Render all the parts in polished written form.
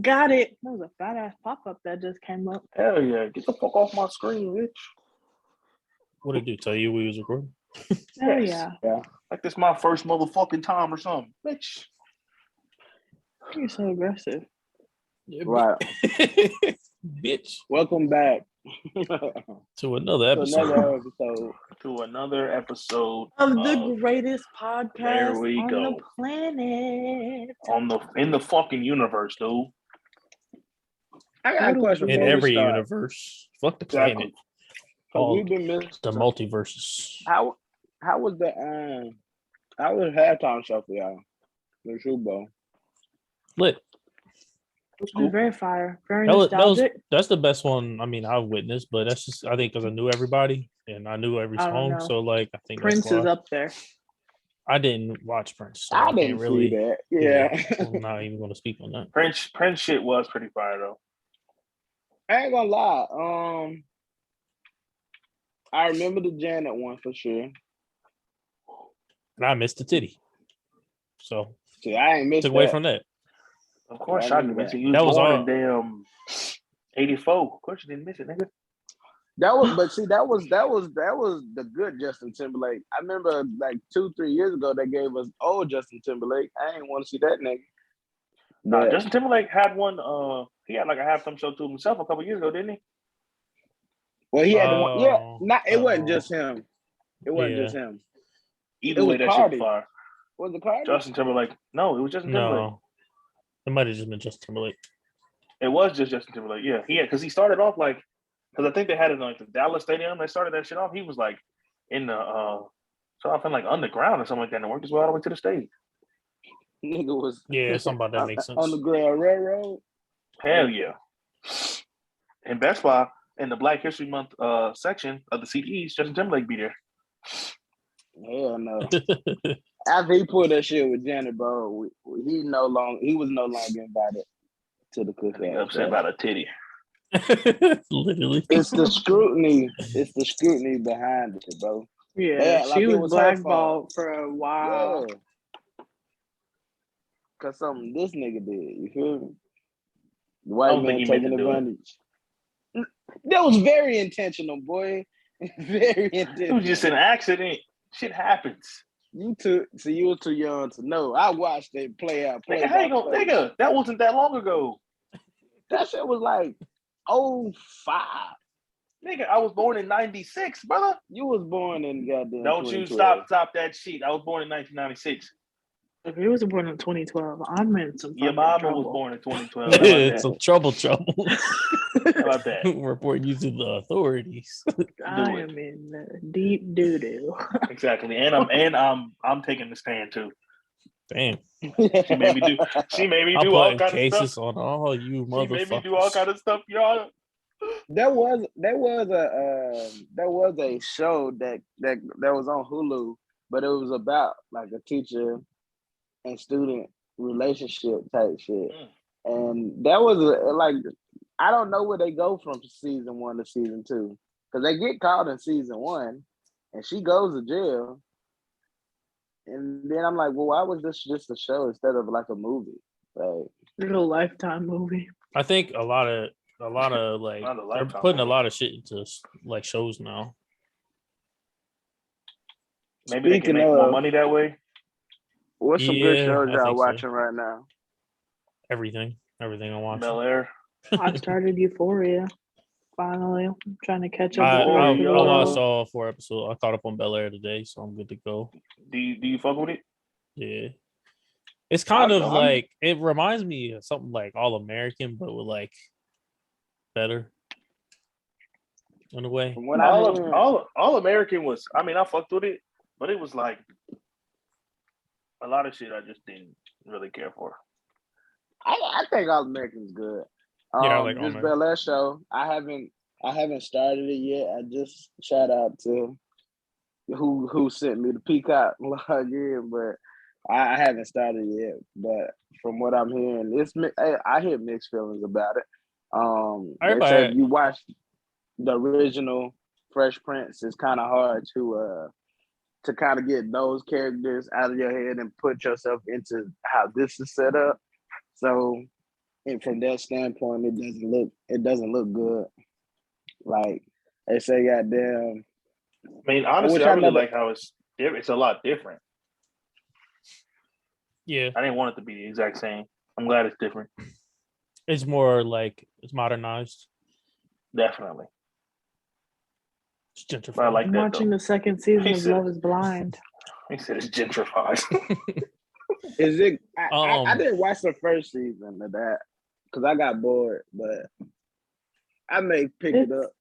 Got it. That was a fat ass pop up that just came up. Hell yeah. Get the fuck off my screen, bitch. What did it do? Tell you we was recording? Hell Yes. yeah. Like this my first motherfucking time or something. Bitch. You're so aggressive. Yeah, Right. bitch. Welcome back To another to episode. another episode. To another episode Of the greatest podcast There we on go. the planet. in the fucking universe, dude. I got a question In before we every start. universe. Fuck the Exactly. planet. So All we've been missing. the multiverses. How was the halftime show for y'all? The Super Bowl. Lit. That's It was very fire. Very That was, nostalgic. that's the best one. I mean, I've witnessed, but that's just I think because I knew everybody and I knew every I don't song. know. So like I think Prince that's why. is up there. I didn't watch Prince. So I can't didn't really, see that. Yeah. I'm not even going to speak on that. Prince shit was pretty fire though. I ain't gonna lie. I remember the Janet one for sure. And I missed the titty. So See, I ain't missed took away that. from that. Of course, I I remember didn't miss that. it. You That was was born all- in damn 84. Of course, you didn't miss it, nigga. That was the good Justin Timberlake. I remember like 2-3 years ago they gave us old Justin Timberlake. I ain't want to see that nigga. Nah, But- Justin Timberlake had one. He had like a halftime show to himself a couple years ago, didn't he? Well, he had the one. Yeah, it wasn't Oh. just him. It wasn't Yeah. just him. Either It way, was that Cardi. shit was fire. Was it Cardi? Justin Timberlake. No, it was Justin Timberlake. No. It might have just been Justin Timberlake. It was just Justin Timberlake. Yeah, because he started off like, because I think they had it in like the Dallas Stadium. They started that shit off. He was like in the started off in like underground or something like that, and worked his way all the way to the stage. Nigga was Yeah, something about that makes sense. on the Grand Railroad. Hell yeah! And Best Buy in the Black History Month section of the CDs, Justin Timberlake be there. Hell no. After he pulled that shit with Janet, bro, he was no longer invited to the He cookout. upset about a titty. Literally. It's the scrutiny. It's the scrutiny behind it, bro. Yeah, like she it was was her fault. blackballed for a while. Yeah. Cause something this nigga did. You feel me? The white don't think man he meant taking to do it. advantage. That was very intentional, boy. Very intentional. It was just an accident. Shit happens. You were too young to know. I watched it play out. Nigga, hang on, nigga. That wasn't that long ago. That shit was like 05. Nigga, I was born in 96, brother. You was born in goddamn. Don't you 2012. stop that shit. I was born in 1996. If he was born in 2012, I'm in some Your fucking mama trouble. was born in 2012. How about Some that? trouble. How about that? Report you to the authorities. I am in deep doo doo. Exactly. And I'm taking the stand too. Damn. She made me do I'm all putting kind of cases stuff. on all you She motherfuckers. made me do all kind of stuff, y'all. There was a show that was on Hulu, but it was about like a teacher and student relationship type shit, and that was like I don't know where they go from season 1 to season 2 because they get caught in season 1, and she goes to jail, and then I'm like, well, why was this just a show instead of like a movie? Like, Little Lifetime movie. I think a lot of like Not a they're Lifetime putting a movie. lot of shit into like shows now. Maybe they can make more money that way. what's some good Yeah, shows I y'all think so. watching right now? Everything I'm watching. Bel Air. I started Euphoria. Finally, I'm trying to catch up. I with the watched world. all 4 episodes. I caught up on Bel Air today, so I'm good to go. Do you fuck with it? Yeah. It's kind of I'm- like it reminds me of something like All American, but with like better in a way. From what I hear, All American was. I mean, I fucked with it, but it was like a lot of shit I just didn't really care for. I think All American's good. Yeah, I like All this American. Bel Air show, I haven't started it yet. I just shout out to who sent me the Peacock login, but I haven't started yet. But from what I'm hearing, I hear mixed feelings about it. They said if you watch the original Fresh Prince, it's kind of hard to kind of get those characters out of your head and put yourself into how this is set up. So and from that standpoint, it doesn't look good. Like they say, goddamn. I mean, honestly, wish I I really never- like how it's a lot different. Yeah, I didn't want it to be the exact same. I'm glad it's different. it's more like it's modernized. Definitely. It's But I gentrified. like I'm that watching though. the second season He of said- Love Is Blind. He said it's gentrified. Is it? I Um, didn't watch the first season of that because I got bored, but I may pick it up.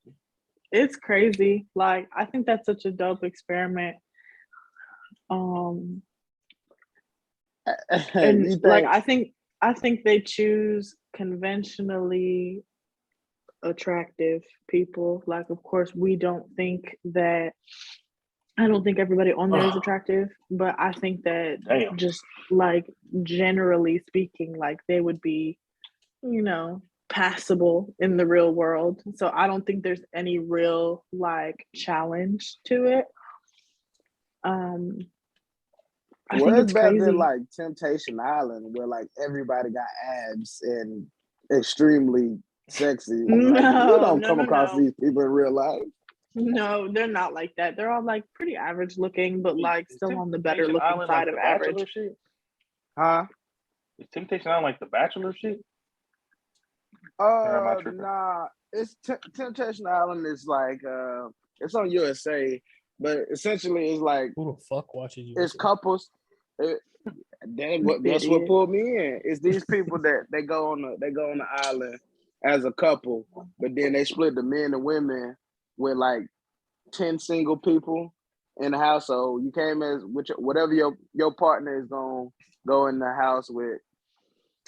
It's crazy. Like, I think that's such a dope experiment. And You like, think- I think they choose conventionally attractive people. Like, of course, we don't think that. I don't think everybody on there is attractive, but I think that Damn. just like generally speaking, like they would be, passable in the real world. So I don't think there's any real like challenge to it. I think Well, it's it's better crazy. than like Temptation Island, where like everybody got abs and extremely sexy. And, like, you don't come across these people in real life. No, they're not like that. They're all like pretty average looking, but like Is still on the better Temptation looking Island side like of the average. Bachelor shit? Huh? Is Temptation Island like the Bachelor shit? am I tripping? Nah. It's Temptation Island is like it's on USA, but essentially it's like who the fuck watches you? it's couples. That's what pulled me in. It's these people that they go on the island as a couple, but then they split the men and women with like 10 single people in the household. You came as whatever your partner is gonna go in the house with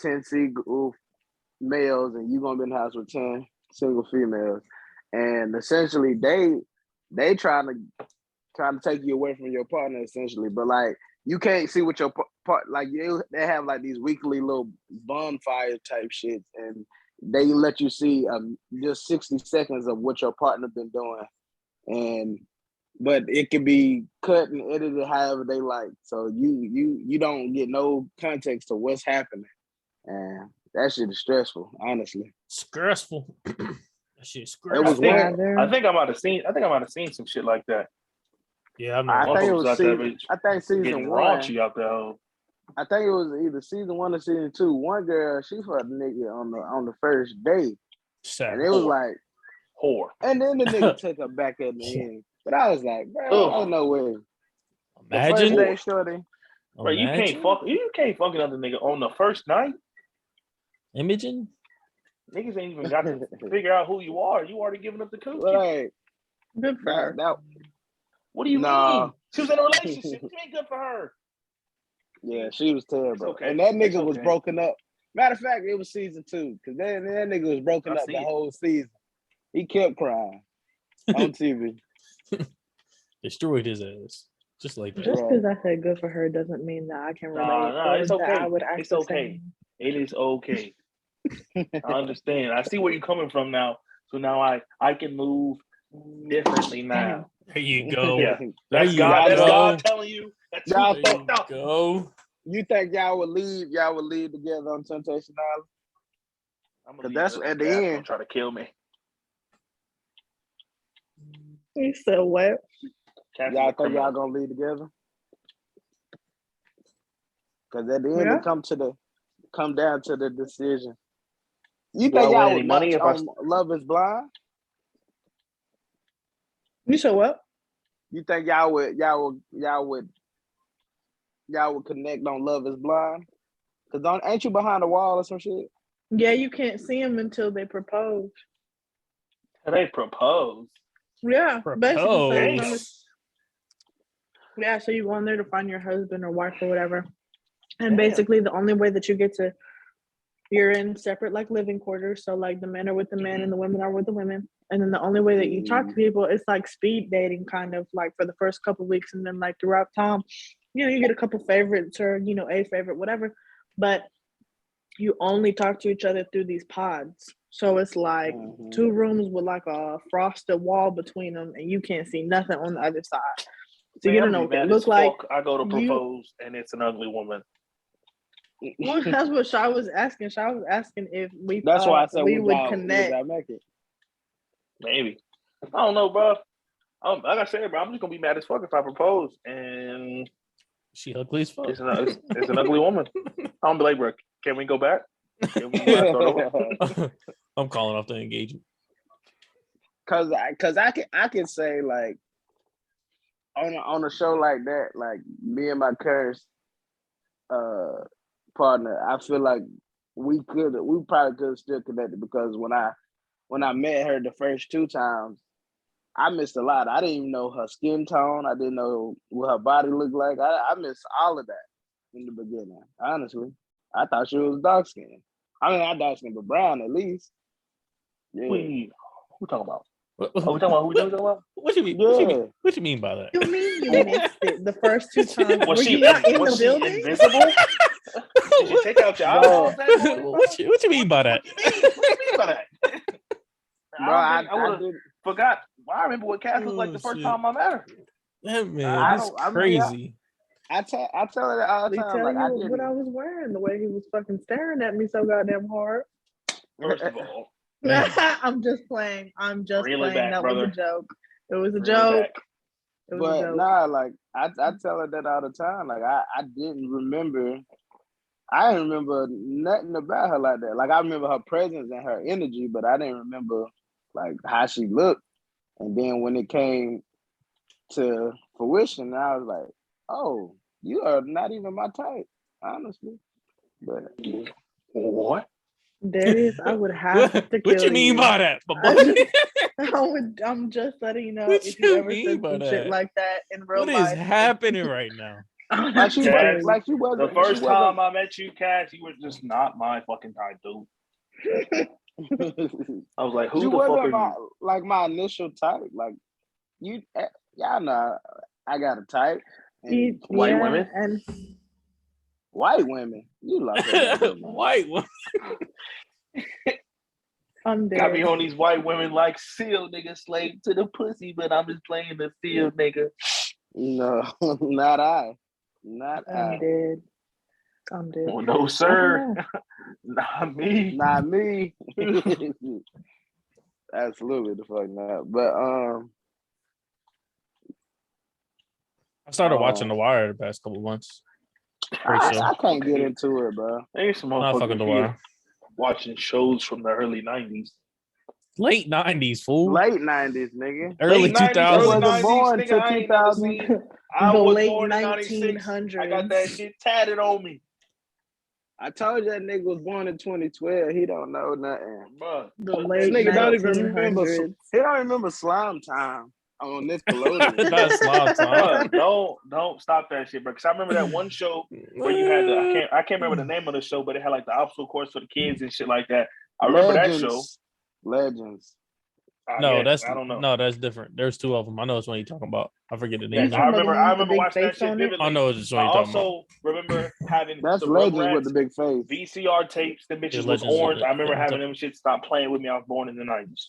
10 single males, and you're gonna be in the house with 10 single females. And essentially they trying to take you away from your partner essentially, but like you can't see what your part like they have like these weekly little bonfire type shits, and they let you see just 60 seconds of what your partner been doing, but it can be cut and edited however they like, so you don't get no context to what's happening, and that shit is stressful, honestly. Stressful. That shit's It stressful. was I think I might have seen some shit like that. Yeah, I've I never think it watched was season Getting 1. raunchy out there. I think it was either season 1 or season 2. One girl, she fucked a nigga on the first date, and it was like, Whore. and then the nigga took her back at the end. But I was like, bro, oh no way. The first Imagine. day, shorty. Bro, you can't fuck another nigga on the first night. Imogen. Niggas ain't even got to figure out who you are. You already giving up the coochie. Like Good for her. What do you Nah. mean? She was in a relationship. It ain't good for her. Yeah, she was terrible. okay. And that It's nigga was okay. broken up. Matter of fact, it was season 2, because that nigga was broken I up see the it. whole season. He kept crying on TV. Destroyed his ass. Just like that. Just Right. because I said good for her doesn't mean that I can relate. Nah, or it's that okay. I would act It's the okay. same. It is okay. I understand. I see where you're coming from now. So now I can move differently now. There you go. Yeah. There That's you God. That's go. God telling you that you Y'all There fucked you up. go. You think y'all would leave together on Temptation Island? I'm Cause that's at the Gonna end. try to kill me. You said what? Cass is Y'all a think criminal. y'all gonna leave together? Cause at the end Yeah. it come down to the decision. You Do I think win y'all any would money match if I on Love Is Blind? You said what? You think y'all would connect on Love Is Blind? Cause ain't you behind the wall or some shit? Yeah, you can't see them until they propose. They propose. Yeah, basically. So you Propose. go yeah, so you go in there to find your husband or wife or whatever. And Damn. basically the only way that you get to, you're in separate like living quarters. So like the men are with the men and the women are with the women. And then the only way that you talk to people is like speed dating, kind of like for the first couple of weeks. And then like throughout time, you get a couple favorites or, a favorite, whatever. But you only talk to each other through these pods. So it's like 2 rooms with like a frosted wall between them, and you can't see nothing on the other side. So you don't know what it looks like. I go to propose and it's an ugly woman. Well, that's what Shy was asking. Shy was asking if we That's why I said we would would connect. y'all make it? Maybe. I don't know, bro. Like I said, bro, I'm just gonna be mad as fuck if I propose and She ugly as fuck. it's an ugly woman. I'm be like, bro, can we go back? Can we start over? I'm calling off the engagement. Cause I can say like on a show like that, like me and my curse partner, I feel like we probably could have still connected because when I met her the first 2 times, I missed a lot. I didn't even know her skin tone. I didn't know what her body looked like. I missed all of that in the beginning. Honestly, I thought she was dark skinned. I mean, not dark skinned, but brown at least. Yeah. Who talking about? We talking about who we talking about? What you mean? Yeah. What you mean by that? You mean you missed it the first 2 times? Was Were she you not in the was she building? invisible? Did you take out your eyeballs? That morning, bro? What you mean by that? What you mean by that? Bro, I I would have did. forgot. I remember what Cass was like the first time I met her. That man, I that's don't- I mean, crazy. I tell her that all the He time. tell Like I you didn't. what I was wearing, the way he was fucking staring at me so goddamn hard. First of all, Man. I'm just playing. I'm just Reel it playing. back, That brother. was a joke. It was a Reel it joke. back. It was a But joke. nah, like I tell her that all the time. Like I didn't remember. I didn't remember nothing about her like that. Like I remember her presence and her energy, but I didn't remember like how she looked. And then when it came to fruition, I was like, "Oh, you are not even my type, honestly." But What? Darius, I would have to kill What you mean by that? I'm just letting you know What if you you ever mean said by some that? shit like that in real What is life. happening right now? like she Cass, was, like she wasn't. The first time I met you, Cass, you were just not my fucking type, dude. I was like, who she the fuck are wasn't you? my initial type. Like you, y'all know, I got a type. And White women? And white women, you love White one. I'm Got me dead. on these white women like seal nigga slave to the pussy, but I'm just playing the field nigga. No, not I. Not I'm I. dead. I'm dead. Oh, no, sir. Not me. Not me. Absolutely the fuck not. But I started watching The Wire the past couple months. Great show. I can't get into it, bro. There's some Not fucking The motherfuckers here Wire. watching shows from the early 90s. Late 90s, fool. Late 90s, nigga. Early Late 90s, 2000s. early Wasn't 90s, born nigga, till I ain't never 2000. seen. I The was late born in 96. 1900s. I got that shit tatted on me. I told you that nigga was born in 2012. He don't know nothing. Bruh. The This late nigga don't even remember. 1900s. He don't remember Slime Time on Nickelodeon. That's Slime Time. Bruh, don't stop that shit, bro. Because I remember that one show where you had the I can't remember the name of the show, but it had like the obstacle course for the kids and shit like that. I remember that show. Legends. No, I that's don't know. No, that's different. There's 2 of them. I know which one you're talking about. I forget the name. Yes, You I talking about the remember. one I with the remember big watching that face shit on it? vividly. I know which one I you're talking about. also remember having That's the Legends Rugrats with the big face. VCR tapes. The bitches was Legends orange. with I remember the- having them shit. Stop playing with me. I was born in the 90s.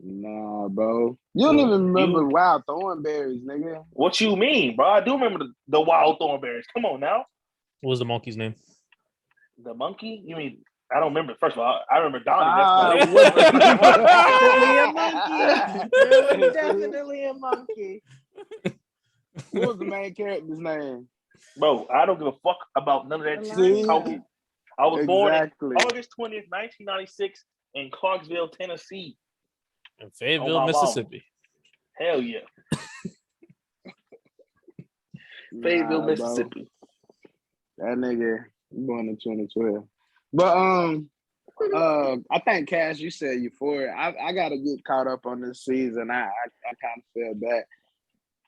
Nah, bro. You don't even remember Wild Thornberries, nigga. What you mean, bro? I do remember the Wild Thornberries. Come on now. What was the monkey's name? The monkey? You mean I don't remember. First of all, I remember Donnie. Ah, There was definitely a monkey. What was the main character's name? Bro, I don't give a fuck about none of that shit. See? you talking. I was born Exactly. in August 20th, 1996 in Clarksville, Tennessee. In Oh, Fayetteville, my Mississippi. Hell yeah. Fayetteville, Nah, bro. Mississippi. That nigga born in 2012. But I think Cash, you said Euphoria. I gotta get caught up on this season. I kind of feel bad.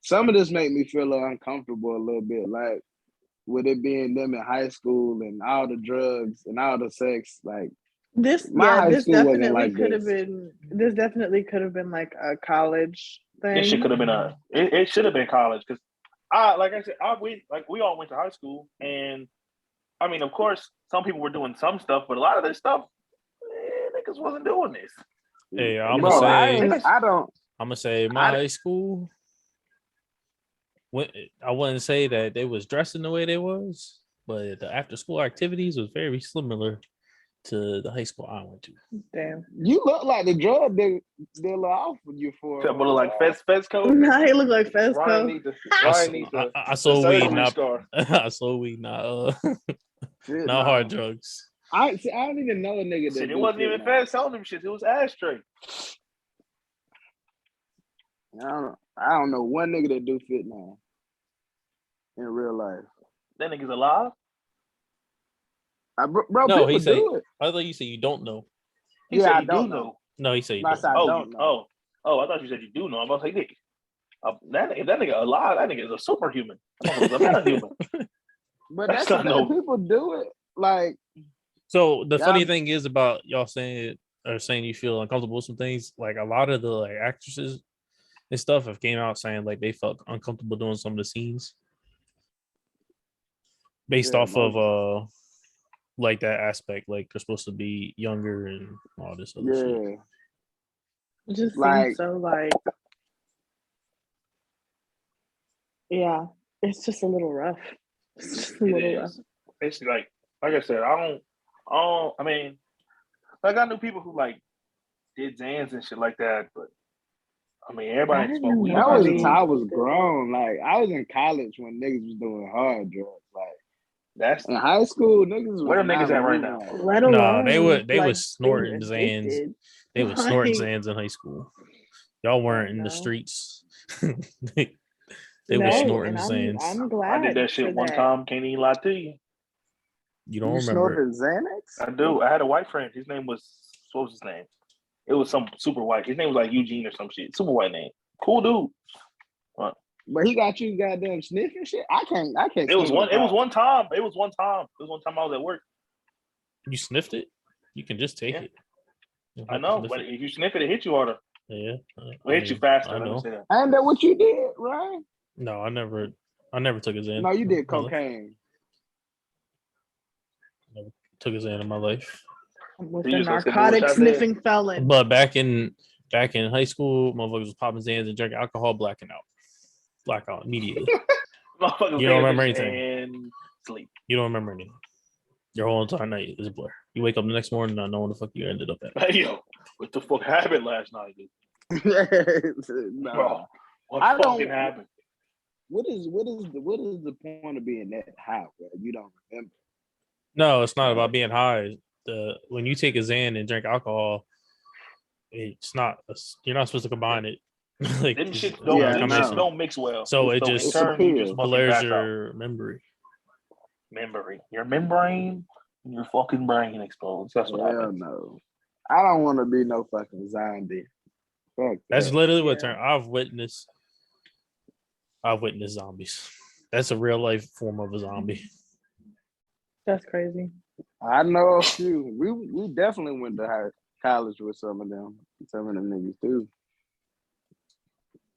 Some of this make me feel a little uncomfortable a little bit. Like with it being them in high school and all the drugs and all the sex, like This My high this school wasn't definitely like could have this. been this definitely could have been like a college thing. It shit could have been it should have been college because like I said, we all went to high school, and I mean, of course, some people were doing some stuff, but a lot of this stuff, niggas wasn't doing this. Hey, I'm Bro, gonna say I don't. I'm gonna say my high school. I wouldn't say that they was dressing the way they was, but the after school activities was very similar to the high school I went to. Damn. You look like the drug dealer off you for. But look like Fez code. Nah, he look like Ryan Fesco. need to. I, Ryan need to. I sold weed, surgery not scar. I sold weed, not not hard drugs. I don't even know a nigga that. Shit, it do wasn't fit even now. Fez selling them shit. It was Ashtray. I don't know one nigga that do fit now in real life. That nigga's alive. Bro, No, people he said. do it. I thought you said you don't know. He Yeah, said I he don't do know. No, he said you I don't. said I Oh, don't know. I thought you said you do know. I'm about to say, Nick, that nigga alive. That nigga is a superhuman. That nigga's a metahuman. But That's that's not the no- people do it. Like, So the funny Yeah. thing is about y'all saying you feel uncomfortable with some things. Like a lot of the like actresses and stuff have came out saying like they felt uncomfortable doing some of the scenes based Yeah, off of like that aspect. Like they're supposed to be younger and all this other shit. yeah, It just Like- seems so like, yeah, it's just a little rough. It's just a It little rough. is. It's like I said, I mean, like I knew people who like did Zans and shit like that, but I mean, everybody I ain't didn't smoke weed. know that in was high the school. time I was grown. Like, I was in college when niggas was doing hard drugs. Like, That's in high school, niggas was Where them niggas not at right moving now? like that. Let No, alone they was like, being snorting Zans. addicted. They was snorting Like, Zans in high school. Y'all weren't in the no. streets. they No, was snorting and Zans. I'm glad I did that shit for one that. time. Can't even lie to you. You don't You remember? snorted Xanax? I do. I had a white friend. His name was what was his name? It was some super white. His name was like Eugene or some shit. Super white name. Cool dude. But he got you goddamn sniffing shit. I can't. It was sniff one. It was pot. one time. It was one time. I was at work. You sniffed it? You can just take Yeah. it. You don't I have to know, sniff but it. if you sniff it, it hits you harder. Yeah, It hits you faster. Let me say that. Ain't that what you did, right? No, I never took a Xan. No, you did in my life. cocaine. Never took a Xan in my life. With You the just gonna say narcotic bullshit sniffing felon. But back in high school, motherfuckers was popping Xans and drinking alcohol, blacking out. Blackout immediately. Motherfuckers You don't take a remember bitch anything. and sleep. You don't remember anything. Your whole entire night is a blur. You wake up the next morning not knowing the fuck you ended up at. Hey, yo, what the fuck happened last night, dude? Nah. Bro, what I don't- fucking happened? What is the point of being that high, bro? You don't remember. No, it's not about being high. When you take a Xan and drink alcohol, it's not. You're not supposed to combine it. like Them it's- shit it's don't, not a Yeah, them combination. shit don't mix well. So it So just in turn, you just fucking blurs pass out. your memory. Memory. Your membrane, your fucking brain explodes. That's what Hell happens. no. I don't want to be no fucking zombie. Fuck That's that. literally what Yeah. I've witnessed zombies. That's a real life form of a zombie. That's crazy. I know a few. We definitely went to college with some of them niggas too.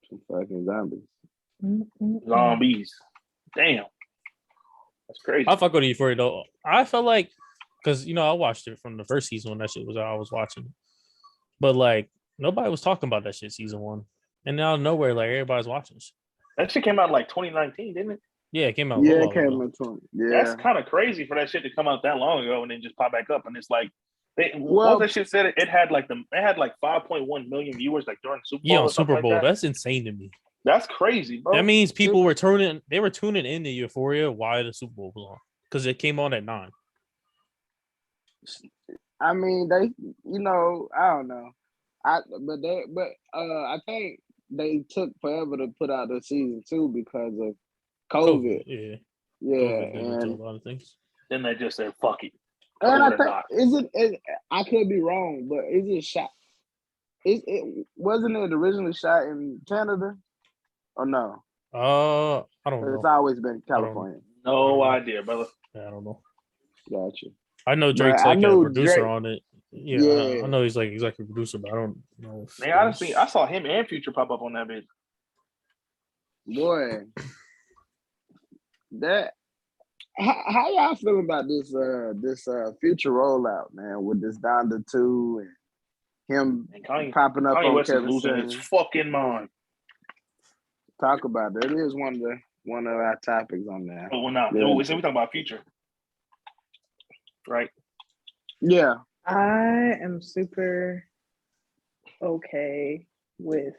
Some fucking zombies. Zombies. Damn. That's crazy. I fuck with you for it though. I felt like because I watched it from the first season when that shit was out. I was watching, but like nobody was talking about that shit season one, and out of nowhere, like everybody's watching shit. That shit came out in like 2019, didn't it? Yeah, it came out. Yeah, a it little came while ago. in 20. Yeah. That's kind of crazy for that shit to come out that long ago and then just pop back up. And it's like, Well- what that shit said? It had like 5.1 million viewers like during Super Bowl. Yeah, on or something Super Bowl. Like that. That's insane to me. That's crazy, bro. That means people were tuning into Euphoria while the Super Bowl was on because it came on at 9. I mean, they, I don't know. I think they took forever to put out the season 2 because of COVID. Yeah, Yeah, COVID did it to a and lot of things. Then they just said, "Fuck it." I COVID or think not. I could be wrong, but is it shot? It wasn't it originally shot in Canada or no? I don't It's know. always been California. No idea, brother. I don't know. Gotcha. I know But Drake's I like a know producer Drake- on it. Yeah, Yeah. I know he's like executive producer, but I don't know. If Man, honestly, I saw him and Future pop up on that bitch. Boy, that how y'all feel about this future rollout, man? With this Donda 2 and him And Kanye popping up on West is Kevin losing Center. his fucking mind. Talk about that. It is one of our topics on there. But we're not. Yeah. No, we talking about Future. right? Yeah. I am super okay with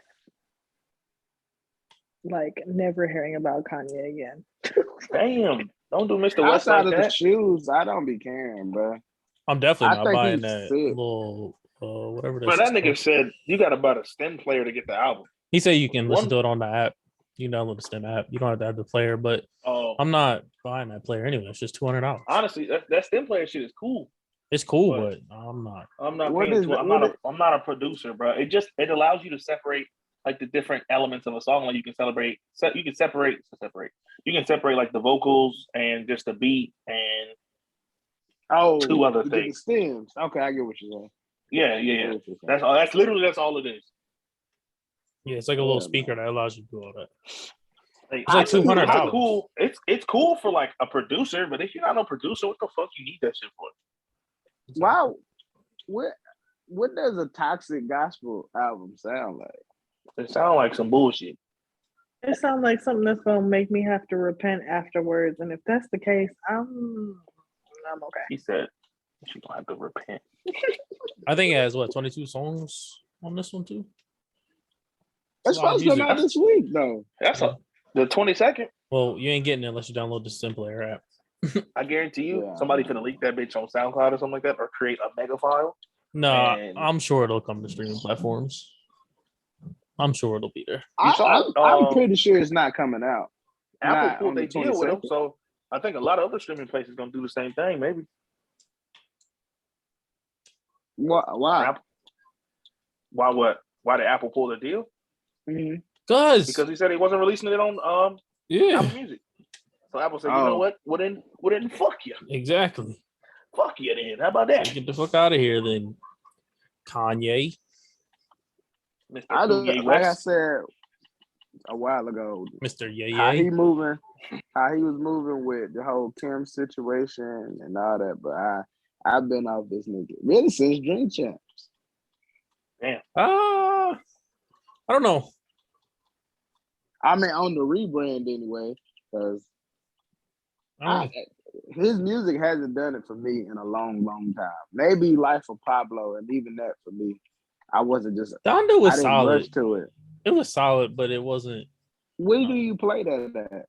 like never hearing about Kanye again. Damn, don't do Mr. West Outside like of the that. shoes, I don't be caring, bro. I'm definitely I not think buying he's that sick. little whatever But that's that nigga called. said you got to buy the stem player to get the album. He said you can listen One- to it on the app. You can download the STEM app. You don't have to have the player, but Oh, I'm not buying that player anyway. It's just $200. honestly, that stem player shit is cool. It's cool, but but I'm not. I'm not What paying. is that- I'm not a producer, bro. It allows you to separate like the different elements of a song. Like you can separate. You can separate like the vocals and just the beat and two other you get the things. stems. Okay, I get what you're saying. Yeah. I get what you're saying. That's all. That's all it is. Yeah, it's like a Yeah, little speaker man. that allows you to do all that. Like, It's like $200. It's cool. It's cool for like a producer, but if you're not a producer, what the fuck you need that shit for? Wow. What does a toxic gospel album sound like? It sounds like some bullshit. It sounds like something that's gonna make me have to repent afterwards, and if that's the case, I'm okay. He said she's gonna have to repent. I think it has 22 songs on this one too. It's a lot of supposed to come music. out this week, though. That's Yeah. the 22nd. Well, you ain't getting it unless you download the STEM player app. I guarantee you, Yeah. somebody finna leak that bitch on SoundCloud or something like that, or create a mega file. No, And- I'm sure it'll come to streaming platforms. I'm sure it'll be there. I'm pretty sure it's not coming out. Apple Not pulled on their the deal with them, 22nd. so I think a lot of other streaming places gonna do the same thing. Maybe. Why? Apple, why what? Why did Apple pull the deal? Mhm. Because Because he said he wasn't releasing it on yeah, Apple Music. So Apple said, you know what? Well then fuck you. exactly. Fuck you then. How about that? Get the fuck out of here, then. Kanye. Mr. Like Kanye I West. said a while ago, Mr. how he Yay. moving, how he was moving with the whole Kim situation and all that. But I've been off this nigga really since Dream Champs. I don't know. I mean, on the rebrand anyway, because I don't know. his music hasn't done it for me in a long, long time. Maybe Life of Pablo, and even that for me, I wasn't just. Donda I was didn't solid. rush to it. It was solid, but it wasn't. Where do you play that at?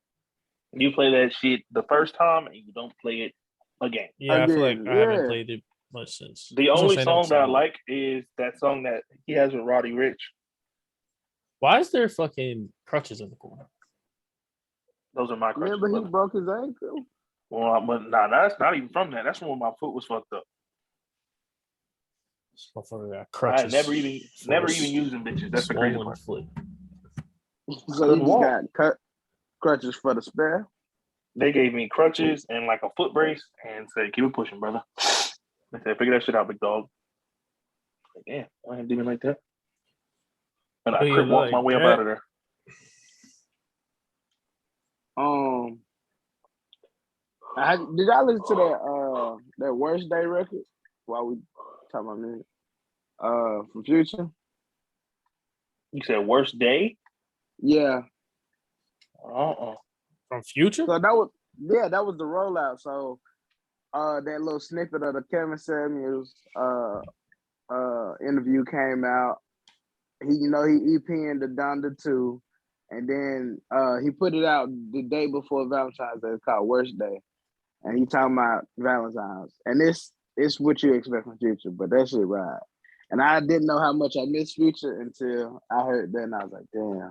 You play that shit the first time and you don't play it again. Yeah, I feel like Again, I haven't yeah. played it much since. The That's what I'm only saying, song was that I solid. like is that song that he has with Roddy Rich. Why is there fucking crutches in the corner? Those are my crutches. Remember, he brother. broke his ankle. Well, but that's not even from that. That's from when my foot was fucked up. This motherfucker got I crutches. never even used them bitches. That's the crazy swollen part. foot. So Couldn't he just walk. got cut crutches for the spare. They gave me crutches and like a foot brace and said, "Keep it pushing, brother." They said, "Figure that shit out, big dog." Like, damn, I ain't doing like that. And I Oh, you could walk like my way up that? out of there. Did I listen to that Worst Day record while we talking about music? From Future. You said worst day? Yeah. From Future? So that was the rollout. So that little snippet of the Kevin Samuels interview came out. He EP'd the Donda 2, and then he put it out the day before Valentine's Day. It's called Worst Day, and he talking about Valentine's, and it's what you expect from Future, but that shit right. And I didn't know how much I missed Future until I heard that, and I was like, damn.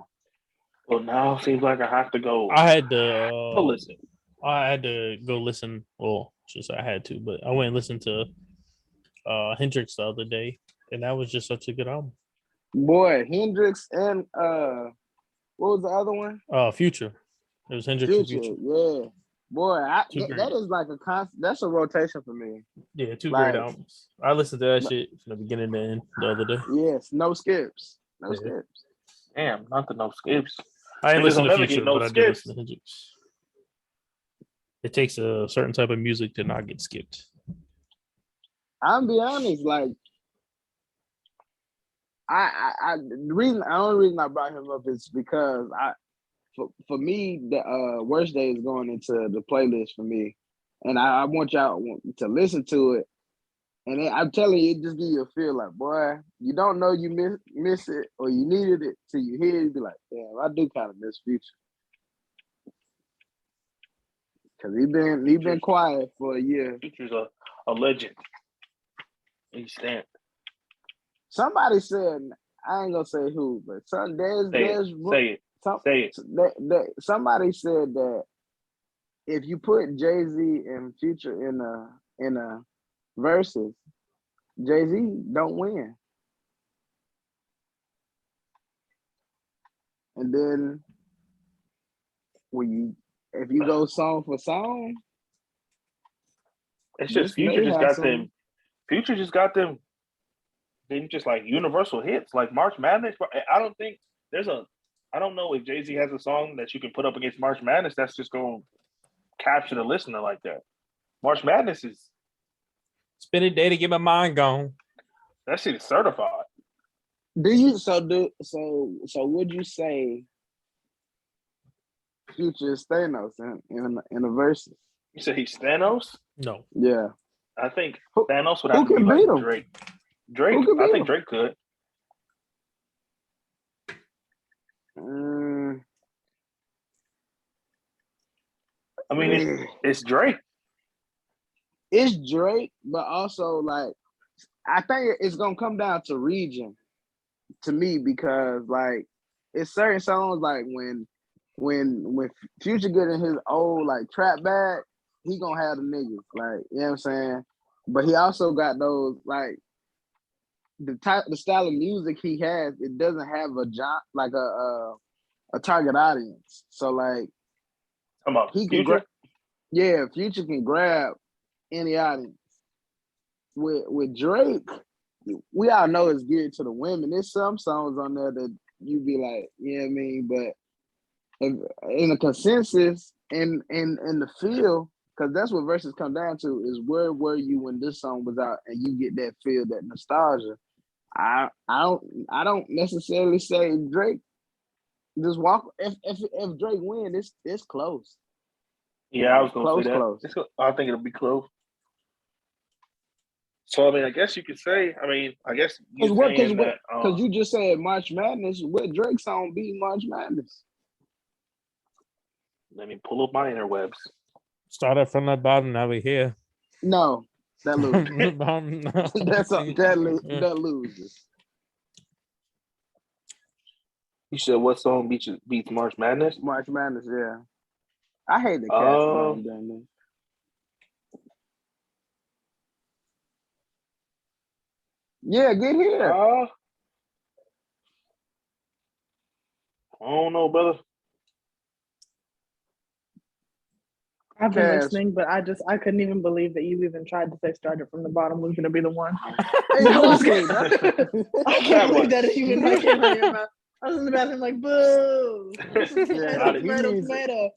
Well, now it seems like I have to go. I had to listen. I had to go listen. Well, just I had to, but I went and listened to Hendrix the other day, and that was just such a good album. Boy, Hendrix and what was the other one? Future. It was Hendrix and Future. Yeah. Boy, Two great. that is like a constant. That's a rotation for me. Yeah, two Like- great albums. I listened to that shit from the beginning to end the other day. Yes, no skips. No Yeah. skips. Damn, not the no skips. I ain't Niggas listened don't to never Future, get no but I did skips. listen to Hendrix. It takes a certain type of music to not get skipped. I'm be honest, like the only reason I brought him up is because for me the Worst Day is going into the playlist for me, and I want y'all to listen to it. And I'm telling you, it just give you a feel like, boy, you don't know you miss it or you needed it till you hear it. You be like, damn, I do kind of miss Future. Cause he been quiet for a year. Future's a legend. He stand. Somebody said, I ain't gonna say who, but Say it. Somebody said that if you put Jay-Z and Future in a versus, Jay-Z don't win. And then if you go song for song, it's just Future just got them. Future just got them. Then just like universal hits, like March Madness. I don't think I don't know if Jay-Z has a song that you can put up against March Madness that's just going to capture the listener like that. March Madness is. Spend a day to get my mind gone. That shit is certified. So would you say Future is Thanos in a versus? You said he's Thanos? No. Yeah. I think Thanos would have to be beat like him? Drake. I think Drake could. I mean, it's Drake. It's Drake, but also like I think it's gonna come down to region to me because like it's certain songs like when Future get in his old like trap bag, he gonna have the niggas like you know what I'm saying. But he also got those like the style of music he has. It doesn't have a target audience. So like he can Future can grab any audience. With Drake, we all know it's geared to the women. There's some songs on there that you be like, you know what I mean? But in the consensus and the feel, because that's what verses come down to, is where were you when this song was out and you get that feel, that nostalgia. I don't necessarily say Drake just walk if Drake win, it's close. Yeah, I was gonna say that. Close. I think it'll be close. So I mean, I guess you could say. I mean, I guess because you just said March Madness. What Drake song beat March Madness? Let me pull up my interwebs. Started from the bottom. Now we're here. No, that loses. That loses. You said what song beats March Madness? March Madness, yeah. I hate the cast down there. Yeah, get here. I don't know, brother. I've been listening, but I couldn't even believe that you even tried to say started from the bottom was going to be the one. I can't believe that even came out of your mouth. I was in the bathroom like, boo. Tomato. You need to play that.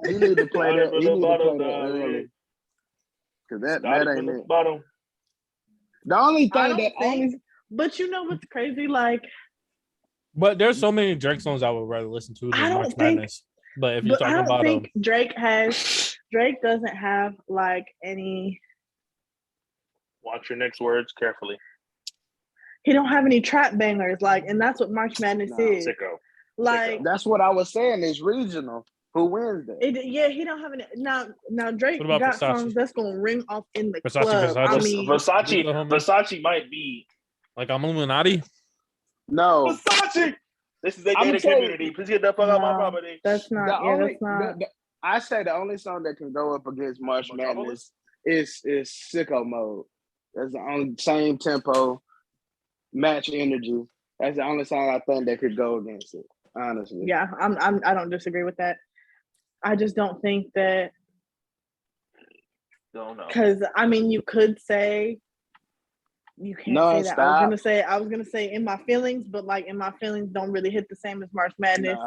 You need to play that early. Because that ain't it. Bottom. The only thing but you know what's crazy? Like, but there's so many Drake songs I would rather listen to than March Madness. But if you're talking about Drake doesn't have like any. Watch your next words carefully. He don't have any trap bangers, like, and that's what March Madness is. Sicko. Like, that's what I was saying. It's regional. Who wins that? He don't have any. Now Drake got Versace? songs that's gonna ring off in the Versace, club. Versace. I mean, Versace might be like Illuminati. No, Versace. This is a gated community. Please get the fuck out of my property. That's not. That's not. I say the only song that can go up against March Madness is Sicko Mode. That's the only same tempo, match energy. That's the only song I think that could go against it. Honestly. Yeah, I don't disagree with that. I just don't think that. Don't know. Because I mean, you could say. You can't say that. I was gonna say In My Feelings, but like In My Feelings don't really hit the same as March Madness.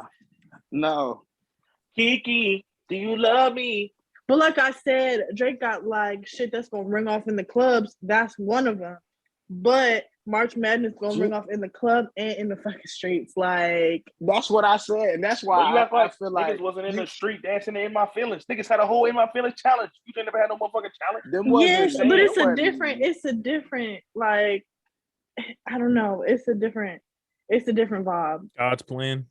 No. Kiki, do you love me? But like I said, Drake got like shit that's gonna ring off in the clubs. That's one of them. But March Madness gonna ring off in the club and in the fucking streets. Like that's what I said, and that's why you act like I feel like niggas wasn't in the street dancing in my feelings. Niggas had a whole in my feelings challenge. You ain't never had no motherfucking challenge. yes, but it's a different like I don't know. It's a different vibe. God's Plan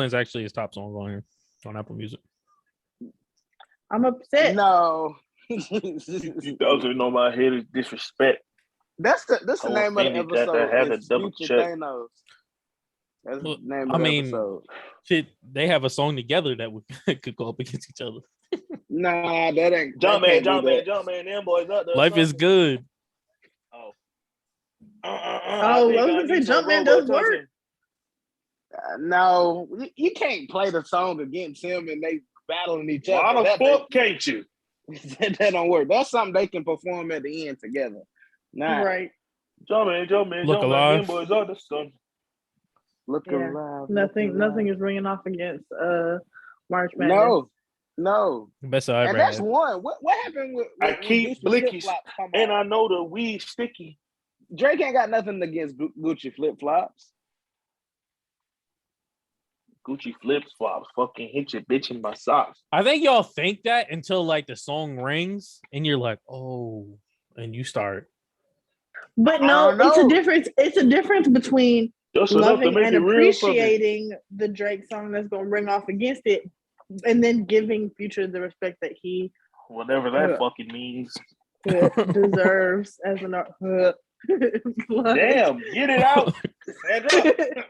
is actually his top song on here on Apple Music. I'm upset. No. You don't know my head is disrespect. That's the name of the episode. It's Future Thanos. That's the name of the episode. Shit, they have a song together that could go up against each other. Nah, that ain't. Jumpman, them boys up there. Life is good. I was gonna say Jumpman does work. No, you can't play the song against him and they battling each other. Why the fuck can't you? That don't work. That's something they can perform at the end together. Nah. Right. Jumpman, Look alive. them boys up there. Look alive. Nothing is ringing off against March Madness. No. Best I ever and that's had. one. What happened with I keep blickies and I know the weed sticky. Drake ain't got nothing against Gucci flip flops. Gucci flip flops fucking hit your bitch in my socks. I think y'all think that until like the song rings and you're like, oh, and you start. But no, it's a difference. It's a difference between loving and appreciating the Drake song that's gonna ring off against it, and then giving Future the respect that he whatever that fucking means deserves as an art. Damn, get it out, Sandra.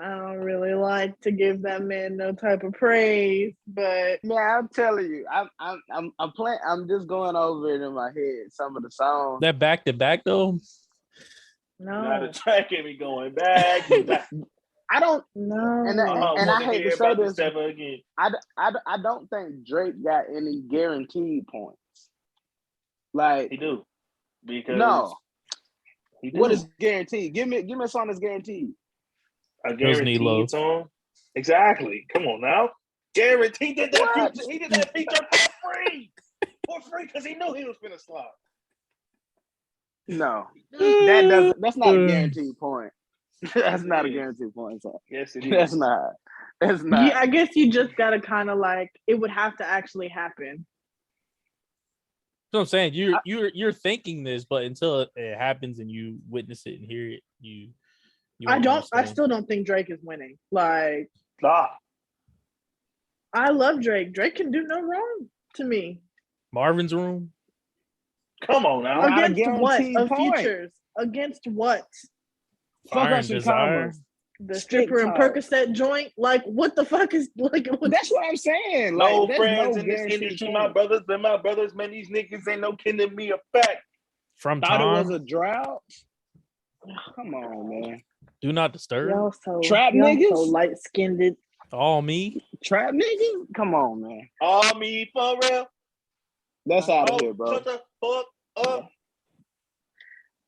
I don't really like to give that man no type of praise, but yeah, I'm telling you, I'm playing. I'm just going over it in my head. Some of the songs that back to back though. No, now the track get me going back. I don't know, and I hate to say this. Again. I don't think Drake got any guaranteed points. Like he do because no. He do. What is guaranteed? Give me a song that's guaranteed. A guaranteed song. Exactly. Come on now. Guaranteed. He did that feature for free because he knew he was finna slide. No, that's not a guaranteed point. That's not a guaranteed point. So. Yes, it is. That's not. That's not. Yeah, I guess you just gotta kind of like it would have to actually happen. So I'm saying you're thinking this, but until it happens and you witness it and hear it, you I still don't think Drake is winning. Like, I love Drake. Drake can do no wrong to me. Marvin's Room. Come on now. Against what? Of Futures. Against what? Fire and Desire. The stripper and Percocet joint. Like, what the fuck is like? That's what I'm saying. No friends in this industry. My brothers, man. These niggas ain't no kidding me. A fact. From Thought Tom. It was a drought. Come on, man. Do Not Disturb. Trap niggas. So light skinned. All Me. Trap niggas. Come on, man. All me for real. That's out of here, bro. Shut the fuck up.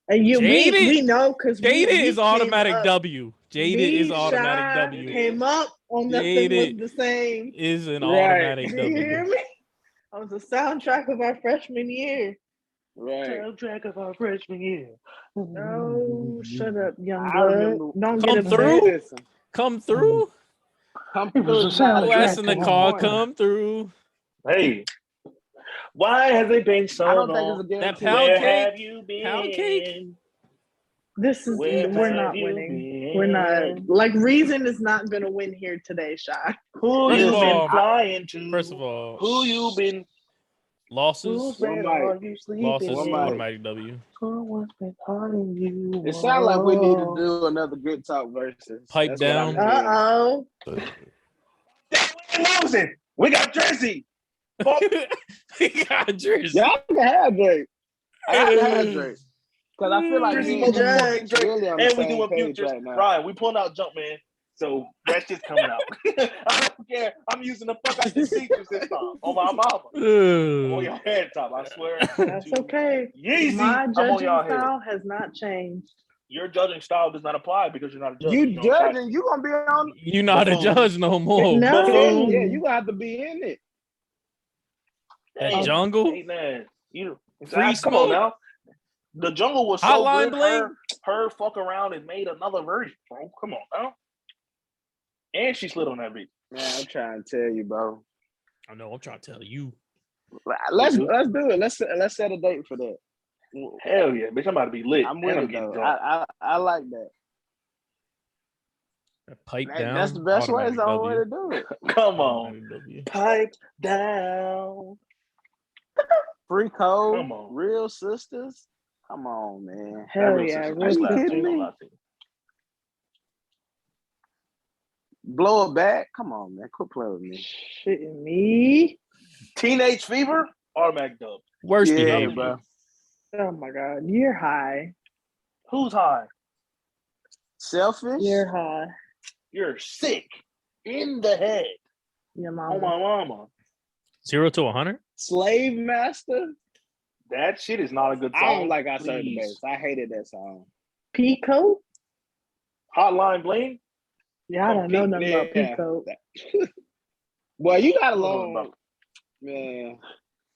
And we know because Jaded is automatic W. Jaded is automatic W. Came up on nothing was the same. Is an automatic Do W. you hear me? That was the soundtrack of our freshman year. Right. Soundtrack of our freshman year. No, shut up, young blood. Don't Come get through. Come through. Come through. Last in the car. Come through. Hey. Why has it been so long? I don't think it's a that guarantee. pound Where cake. have you been? Pound cake. We're not winning. We're not. Like, Reason is not going to win here today, Shy. Who you been flying to? First of all, who you been? Losses. Losses. Automatic W. Someone's been calling you. It sounds like we need to do another Good Talk versus. Pipe down. Uh-oh. We losing. We got Jersey. We got Jersey. Yeah, I can have Drake. I can have Drake. Because I feel like Jersey, really on the and we same doing page Futures. right now. Ryan, we pulling out Jumpman. So that's just coming out. I don't care. I'm using the fuck out the features this time on my mama. On your head top, I swear. That's okay. Yeezy, My I'm on judging y'all style head. has not changed. Your judging style does not apply because you're not a judge. You judging, you gonna be on. You're not a judge no more. No. Yeah, you gonna have to be in it. That jungle. Hey man, you Free come on now. The Jungle was so Hotline good. Bling? Her fuck around and made another version, bro. Come on now. And she slid on that beat. Man, I'm trying to tell you, bro. I know. I'm trying to tell you. Let's do it. Let's set a date for that. Hell yeah, bitch! I'm about to be lit. I'm with and it I'm getting though. drunk. I like that. Pipe down. That's the best way. It's the only way to do it. Come on, W. pipe down. Free code. Come on. Real sisters. Come on, man. Hell Real yeah, Sisters real slap. kidding Ain't gonna me? lie to you. Blow it back. Come on, man. Quit playing with me. Shitting me. Teenage Fever, automatic dub. Worst Yeah, behavior. bro. Oh my god, you're high. Who's high? Selfish. You're high. You're sick in the head. Your Oh mama. my mama. 0 to 100. Slave master. That shit is not a good song. I don't like I Serve the Please. Bass. I hated that song. Pico? Hotline Bling. Yeah, I don't know nothing about Yeah. Pico. Well, you got a Hold on, long bro. man.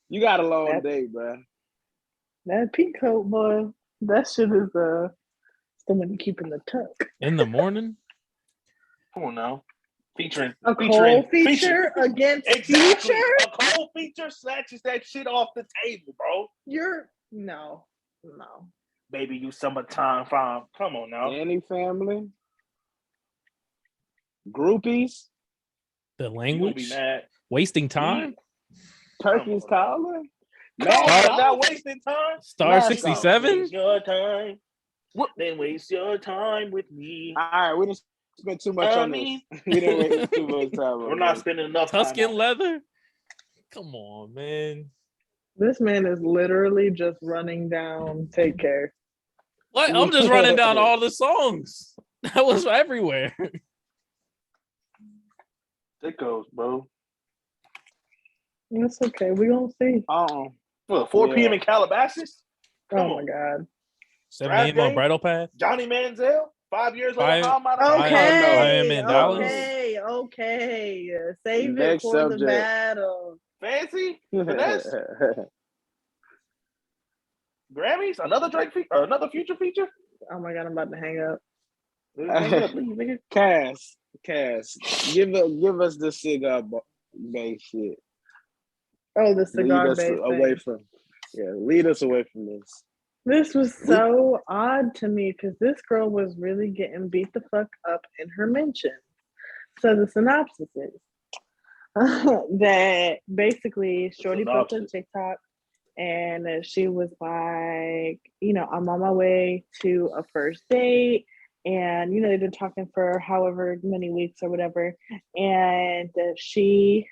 You got a long That- day, bro. That Pico, boy, that shit is someone keeping the tuck. In the morning. Come on now. Featuring A Cole feature against Exactly. feature? A Cole feature snatches that shit off the table, bro. No. Baby, you summertime fine. Come on now. Any family. Groupies. The You gonna be language. mad. Wasting time. Turkey's calling. Come on, Mad not Dog? wasting time. Star Last 67. Waste your time. Then waste your time with me. All right, we didn't spend too much on this. We didn't waste too much time on We're not this. spending enough time. Tuscan on it. leather. Come on, man. This man is literally just running down Take Care. What? I'm just running down all the songs. That was everywhere. It goes, bro. That's okay. We gonna see. What, 4 p.m. Yeah. in Calabasas? Come Oh my on. god. 7 a.m. on game? Bridal Path. Johnny Manziel? 5 years later, I- how am I not- Okay. I am in Dallas. Okay. Save Next it for subject. the battle. Fancy? Finesse? Grammys? Another Drake feature? Or another Future feature? Oh my god, I'm about to hang up. Hang it up, please, nigga. Cass, give us the cigar base shit. Oh, the cigar Lead us base away thing. from. Yeah, lead us away from this. This was so odd to me because this girl was really getting beat the fuck up in her mentions. So the synopsis is that basically Shorty posted a TikTok and she was like, I'm on my way to a first date. And, they've been talking for however many weeks or whatever. And she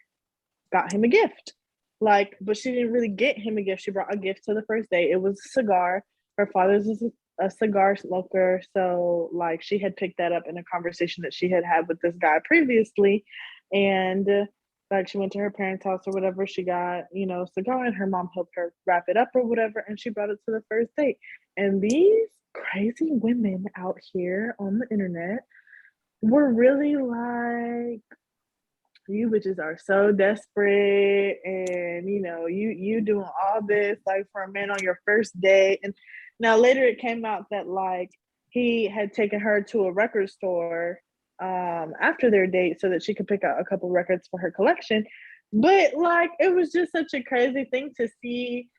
got him a gift. But she didn't really get him a gift. She brought a gift to the first date. It was a cigar. Her father's a cigar smoker. So, she had picked that up in a conversation that she had with this guy previously. And, she went to her parents' house or whatever. She got, a cigar and her mom helped her wrap it up or whatever. And she brought it to the first date. And these crazy women out here on the internet were really like, you bitches are so desperate and you doing all this for a man on your first date. And now later it came out that he had taken her to a record store after their date so that she could pick out a couple records for her collection. But it was just such a crazy thing to see.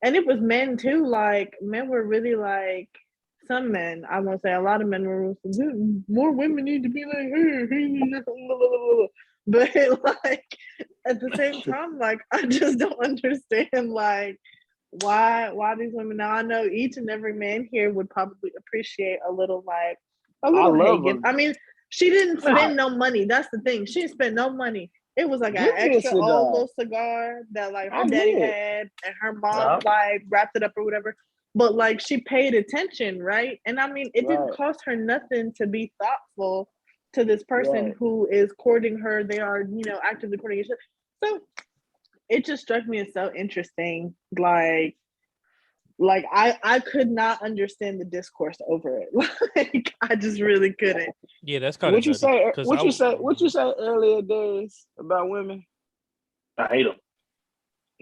And it was men too. Men were really some men, I won't say a lot of men were more women need to be like her. But at the same time, I just don't understand why these women. Now I know each and every man here would probably appreciate a little Hagen. I mean, she didn't spend no money. That's the thing. She didn't spend no money. It was an extra old little cigar that her daddy had and her mom wrapped it up or whatever. But she paid attention, right? And I mean, it didn't cost her nothing to be thoughtful to this person who is courting her. They are, actively courting each other. So it just struck me as so interesting. I could not understand the discourse over it. I just really couldn't. Yeah, that's kind of What you say earlier days about women? I hate them.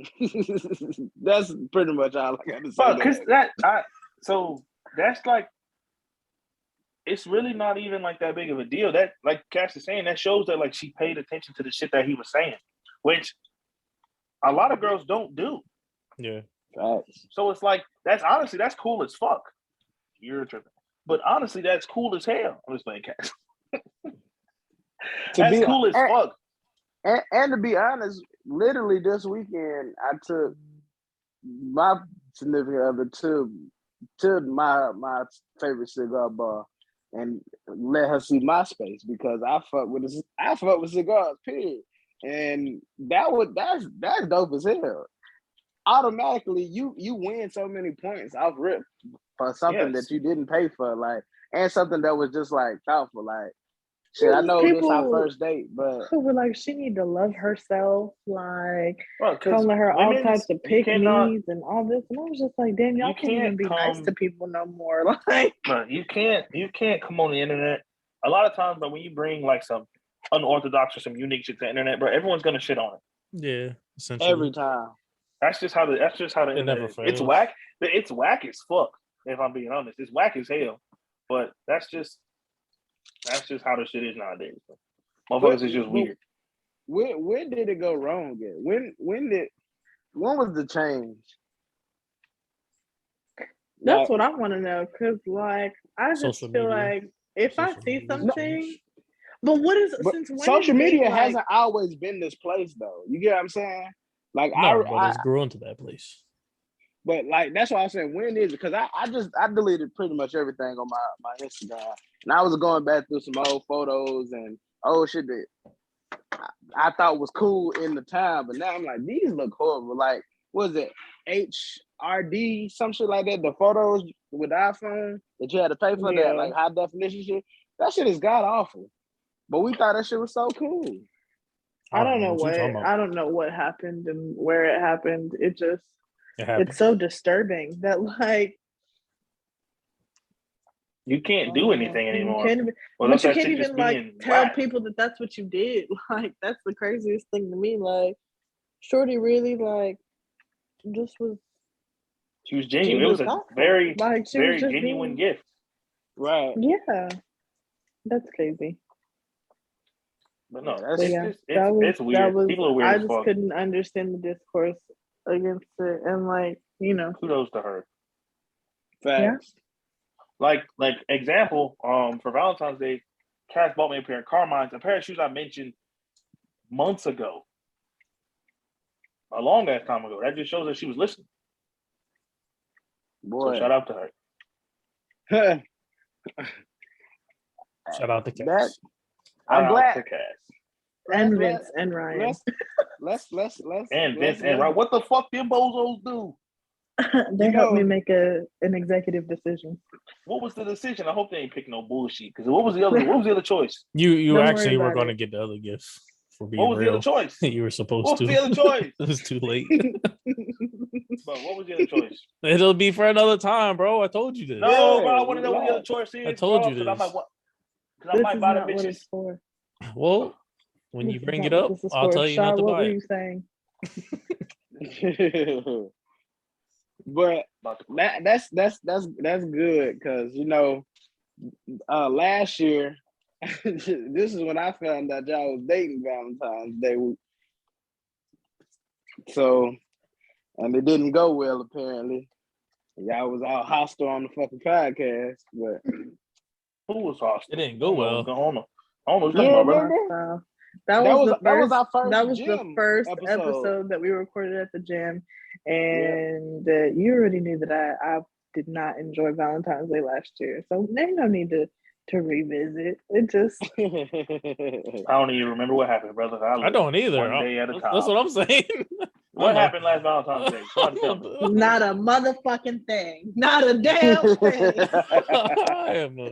That's pretty much all I got to say. But because so that's like, it's really not even like that big of a deal. That, like Cass is saying, that shows that like she paid attention to the shit that he was saying, which a lot of girls don't do. Yeah. Facts. So it's like, that's cool as fuck. You're tripping. But honestly, that's cool as hell. I'm just playing Cass. That's cool as fuck. And to be honest, literally this weekend, I took my significant other to my favorite cigar bar and let her see my space because I fuck with cigars, period. And that's dope as hell. Automatically, you win so many points off rip for something that you didn't pay for, like, and something that was just like thoughtful, like. Shit, I know this our first date, but who were like, she need to love herself, like calling her all types of pick me's and all this, and I was just like, damn, y'all can't even be nice to people no more. Like, bro, you can't come on the internet. A lot of times, but when you bring like some unorthodox or some unique shit to the internet, bro, everyone's gonna shit on it. Yeah, essentially. Every time. That's just how the internet never is. fails. It's whack. It's whack as fuck. If I'm being honest, it's whack as hell. But that's just how the shit is nowadays. Motherfuckers is just weird. When did it go wrong yet? When was the change? That's what I want to know, because like I just Social feel media. like if I see something, but what is since when social media like, hasn't always been this place though. You get what I'm saying? Like no, but it's grew into that place. But like that's why I said when is it? Because I deleted pretty much everything on my Instagram, and I was going back through some old photos and old shit that I thought was cool in the time, but now I'm like, these look horrible. Like, what was it HRD, some shit like that? The photos with the iPhone that you had to pay for that like high definition shit. That shit is god awful. But we thought that shit was so cool. I don't know what happened and where it happened. It's so disturbing that like you can't do anything anymore. But you can't even like tell people that that's what you did. Like that's the craziest thing to me. Like Shorty really like just was. She was genuine. It was a very genuine gift. Right. Yeah, that's crazy. But no, it's weird. People are weird. I just couldn't understand the discourse against it, and like kudos to her. Facts. Yeah. Like example, for Valentine's Day, Cass bought me a pair of Carmine's, a pair of shoes I mentioned months ago, a long ass time ago. That just shows that she was listening. Boy, so shout out to her. Shout out to Cass. I'm glad. To Cass. And Vince and Ryan. Let's and Vince and Ryan. What the fuck them bozos do? They helped me make an executive decision. What was the decision? I hope they ain't picking no bullshit. Because what was the other choice? You actually were going to get the other gift. For being what was real. The other choice? You were supposed to. What was the other choice? It was too late. But what was the other choice? It'll be for another time, bro. I told you this. No, bro. I want to know what the other choice is. I told you this. Because I might buy the bitches. Well, when you bring it up, I'll tell you not to buy it. What were you saying? But that's good because last year this is when I found out y'all was dating Valentine's Day. So, and it didn't go well apparently. Y'all was all hostile on the fucking podcast, but who was hostile? It didn't go well. I don't know what you're talking about. That was the first episode that we recorded at the gym, and you already knew that I did not enjoy Valentine's Day last year, so there's no need to revisit. It just I don't even remember what happened, brother. I don't either. One day at a time. That's what I'm saying. What happened last Valentine's Day? Not a motherfucking thing. Not a damn thing.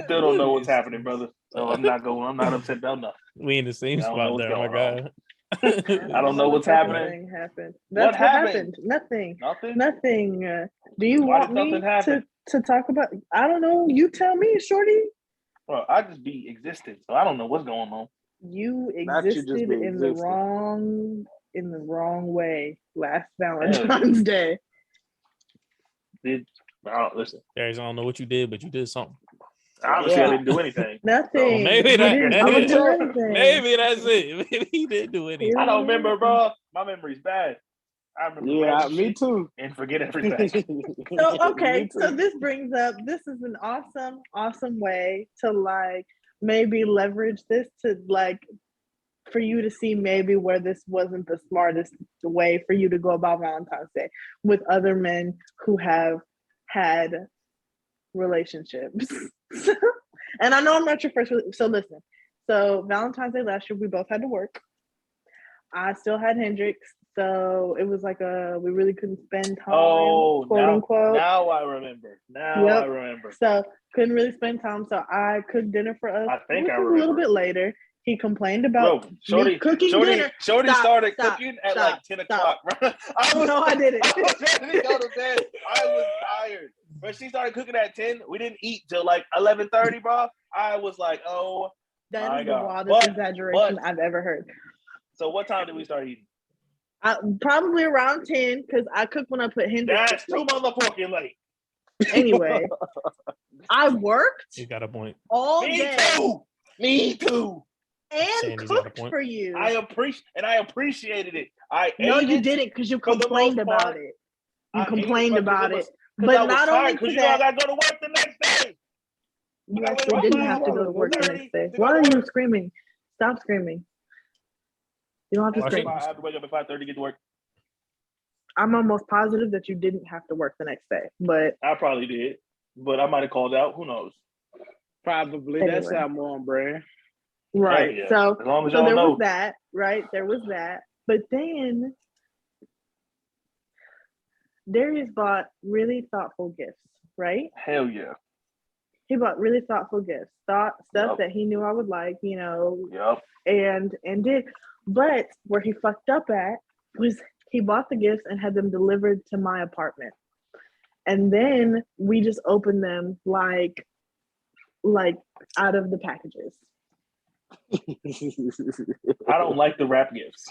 Still don't know what's happening, brother. So I'm not upset about nothing. We in the same spot there, my guy. I don't know what's happening. That's what happened. Nothing. Do you want me to talk about? I don't know. You tell me, Shorty. Well, I just be existed, so I don't know what's going on. You existed in the wrong in the wrong way last Valentine's Day. Listen. Darius, I don't know what you did, but you did something. Obviously, I didn't do anything. Nothing. maybe You that- didn't maybe do that- anything. Maybe that's it. Maybe he didn't do anything. I don't remember, bro. My memory's bad. I remember random me shit too. and forget everything. So okay, Me too. so this brings up, this is an awesome way to like maybe leverage this to like for you to see maybe where this wasn't the smartest way for you to go about Valentine's Day with other men who have had relationships. And I know I'm not your first, so listen. So Valentine's Day last year, we both had to work. I still had Hendrix, so it was like we really couldn't spend time, quote unquote. Now I remember. I remember. So couldn't really spend time. So I cooked dinner for us. I think which I was remember. a little bit later. He complained about me cooking dinner. Shorty Stop, started stop, cooking at stop, like 10 stop. o'clock. No, I didn't. I was ready to go to bed. I was tired. But she started cooking at 10. We didn't eat till like 11:30, bro. I was like, oh. That my is the God. wildest exaggeration I've ever heard. So what time did we start eating? Probably around 10, because I cooked when I put Hendrix. That's too motherfucking late. Anyway, I worked You got a point. all Me day too. Me too. and Sandy's got a cooked point. for you. I appreciated it. No, ate you it didn't, because you for the complained most about part. it. I You ate complained it about it. because I But was not only tired, because to you know I that, gotta go to work the next day. you I actually went didn't home have to go to work the ready next day. to go Why to are you work. screaming? Stop screaming. You don't have to Why scream. I have to wake up at 5:30 to get to work. I'm almost positive that you didn't have to work the next day, but I probably did, but I might have called out. Who knows? Probably. Anyway. That's how more on brand. right. Yeah. So, As long as so y'all there know. was that, right? There was that. But then Darius bought really thoughtful gifts, right? Hell yeah. He bought really thoughtful gifts, stuff Yep. that he knew I would like, Yep. and did. But where he fucked up at was he bought the gifts and had them delivered to my apartment. And then we just opened them like out of the packages. I don't like the wrap gifts.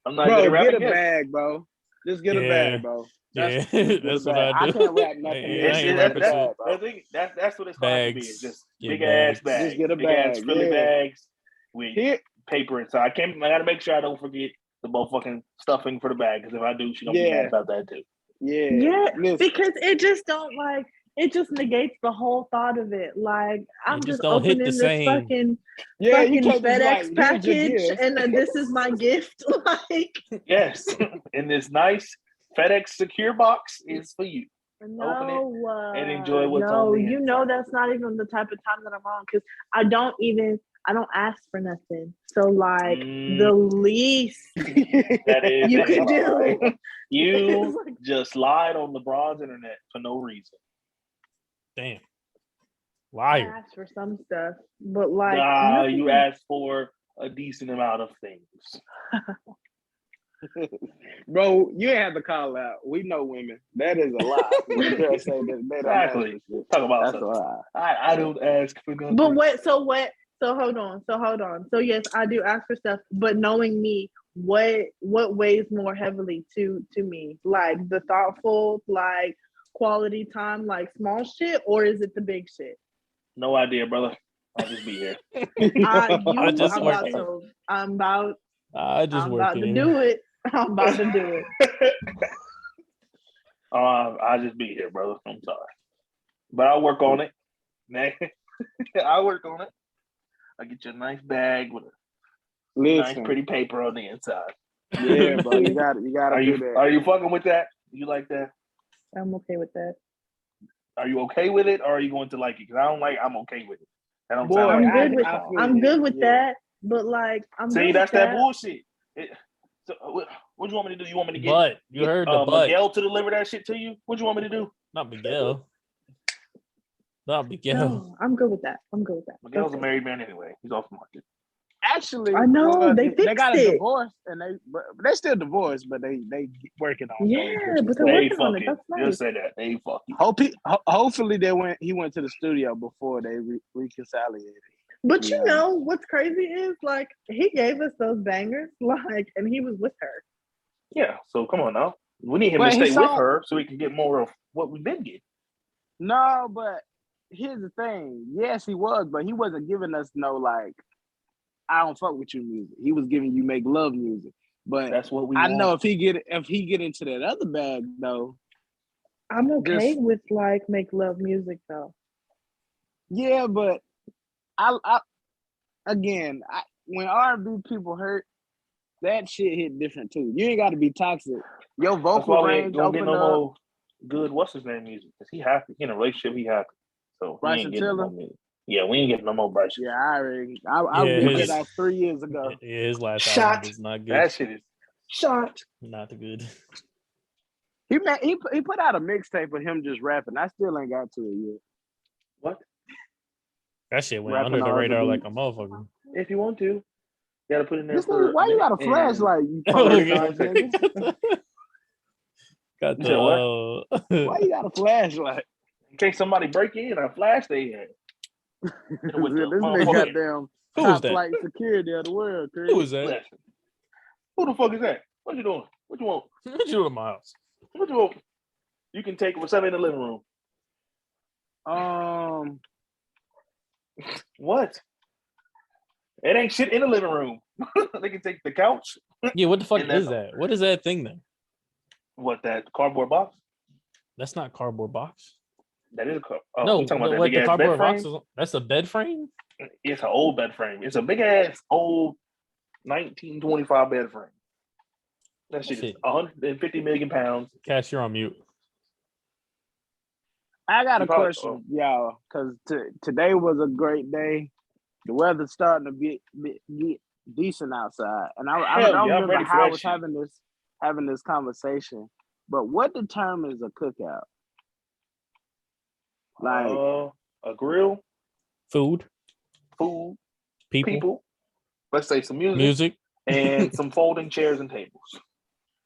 I'm not good Bro, at wrapping get a gifts. bag, bro. Just get a Yeah. bag, bro. Yeah, Get a that's what bag. I do. can't wrap nothing. Yeah, I It's- ain't it's- rapping that's, shit. I think that's what it's going to be. It's Bags. just Yeah, big ass bags. bags. Just get a big ass bag, frilly yeah. bags with Here, paper inside. I got to make sure I don't forget the motherfucking stuffing for the bag, because if I do, she gonna be Yeah. mad about that too. Yeah, listen. because it just don't it just negates the whole thought of it. Like I'm just just don't hit opening the this same. fucking Yeah, you fucking can't just be FedEx like, "Here's your package, gift." and this is my gift. Like Yes, in this nice FedEx secure box is for you. no, and enjoy what's no, on the you know inside. that's not even the type of time that I'm on, because I don't ask for nothing. So like the least That is you it. could do. You It's like- just lied on LeBron's internet for no reason. Damn. I Liar. asked for some stuff, but like You nothing- asked for a decent amount of things. Bro, you ain't have to call out. We know women. That is a lie. When the girl say that they don't ask Exactly. for shit. Talk about That's a something. lie. I don't ask for nothing. But what? So hold on. So yes, I do ask for stuff, but knowing me, what weighs more heavily to me? Like the thoughtful, like quality time, like small shit, or is it the big shit? No idea, brother. I'll just be here. I just work here. I'm about I just I'm work about to here. do it. I'm about to do it. I'll just be here, brother. I'm sorry. But I'll work on it. Man. I'll work on it. I'll get you a nice bag with a nice Listen, pretty paper on the inside. yeah, bro, you gotta Are do you that. are you fucking with that? You like that? I'm okay with that. Are you okay with it, or are you going to like it? Because I don't like. I'm okay with it. That don't Boy, sound I'm like good with I feel I'm you. good with Yeah. that, but like I'm See, good that's with that bullshit. So, what do you want me to do? You want me to get But you heard the but. Miguel to deliver that shit to you? What do you want me to do? Not Miguel. Not Miguel. No, I'm good with that. Miguel's a Okay. married man anyway. He's off the market. Actually, I know, they got fixed a it. divorce, and they still divorced, but they working on Yeah, things. which is but they're cool. They working on it. fucking That's nice. just say that. They fucking. Hopefully he went to the studio before they reconciliated. But Yeah. you know what's crazy is like he gave us those bangers, like, and he was with her. Yeah, so come on now. We need him But to his stay with song- her so we can get more of what we've been getting. No, but here's the thing. Yes, he was, but he wasn't giving us no like I don't fuck with you music. He was giving you make love music. But That's what we I want. know if he get into that other bag though, I'm okay There's- with like make love music though. yeah, but I again, when R&B people hurt, that shit hit different too. You ain't got to be toxic. Your That's vocal why we ain't range gonna get open no up. more good what's his name music. Because he happy. He in a relationship, he happy. So he Bryson ain't getting no Tiller? more music. Yeah, we ain't getting no more Bryson. Yeah, I Yeah, ripped his- it off 3 years ago. Yeah, his last Shot. album is not good. That shit is shot. Not good. He put out a mixtape of him just rapping. I still ain't got to it yet. What? That shit went Rapping under the on other radar like a beats. mother. If you want to. You gotta put in there This for nigga, why you got a minute and- flashlight? You Oh, punk yeah. ass nigga? Got You said the Why you got a flashlight? In case somebody break in, I flash they in. this With the nigga motherfucking goddamn Who was top that? flight security of the world, Chris. who was that? flash. Who the fuck is that? What you doing? What you want? What you doing in my house? What you want? You can take what's up in the living room. What? It ain't shit in the living room. They can take the couch. Yeah, what the fuck And that- is that? What is that thing there? What, that cardboard box? That's not cardboard box. That is a car. Oh, No, you talking about that what big the ass cardboard bed box frame? is? That's a bed frame. It's an old bed frame. It's a big ass old 1925 bed frame. That shit is Shit. 150 million pounds. Cash, you're on mute. I got a You probably- question, y'all, because today was a great day. The weather's starting to get decent outside, and I Hell don't yeah, I'm remember ready for how I that was shit. having this conversation. But what determines a cookout? Like, A grill, Food, food, people, people. Let's say some music. and some folding chairs and tables.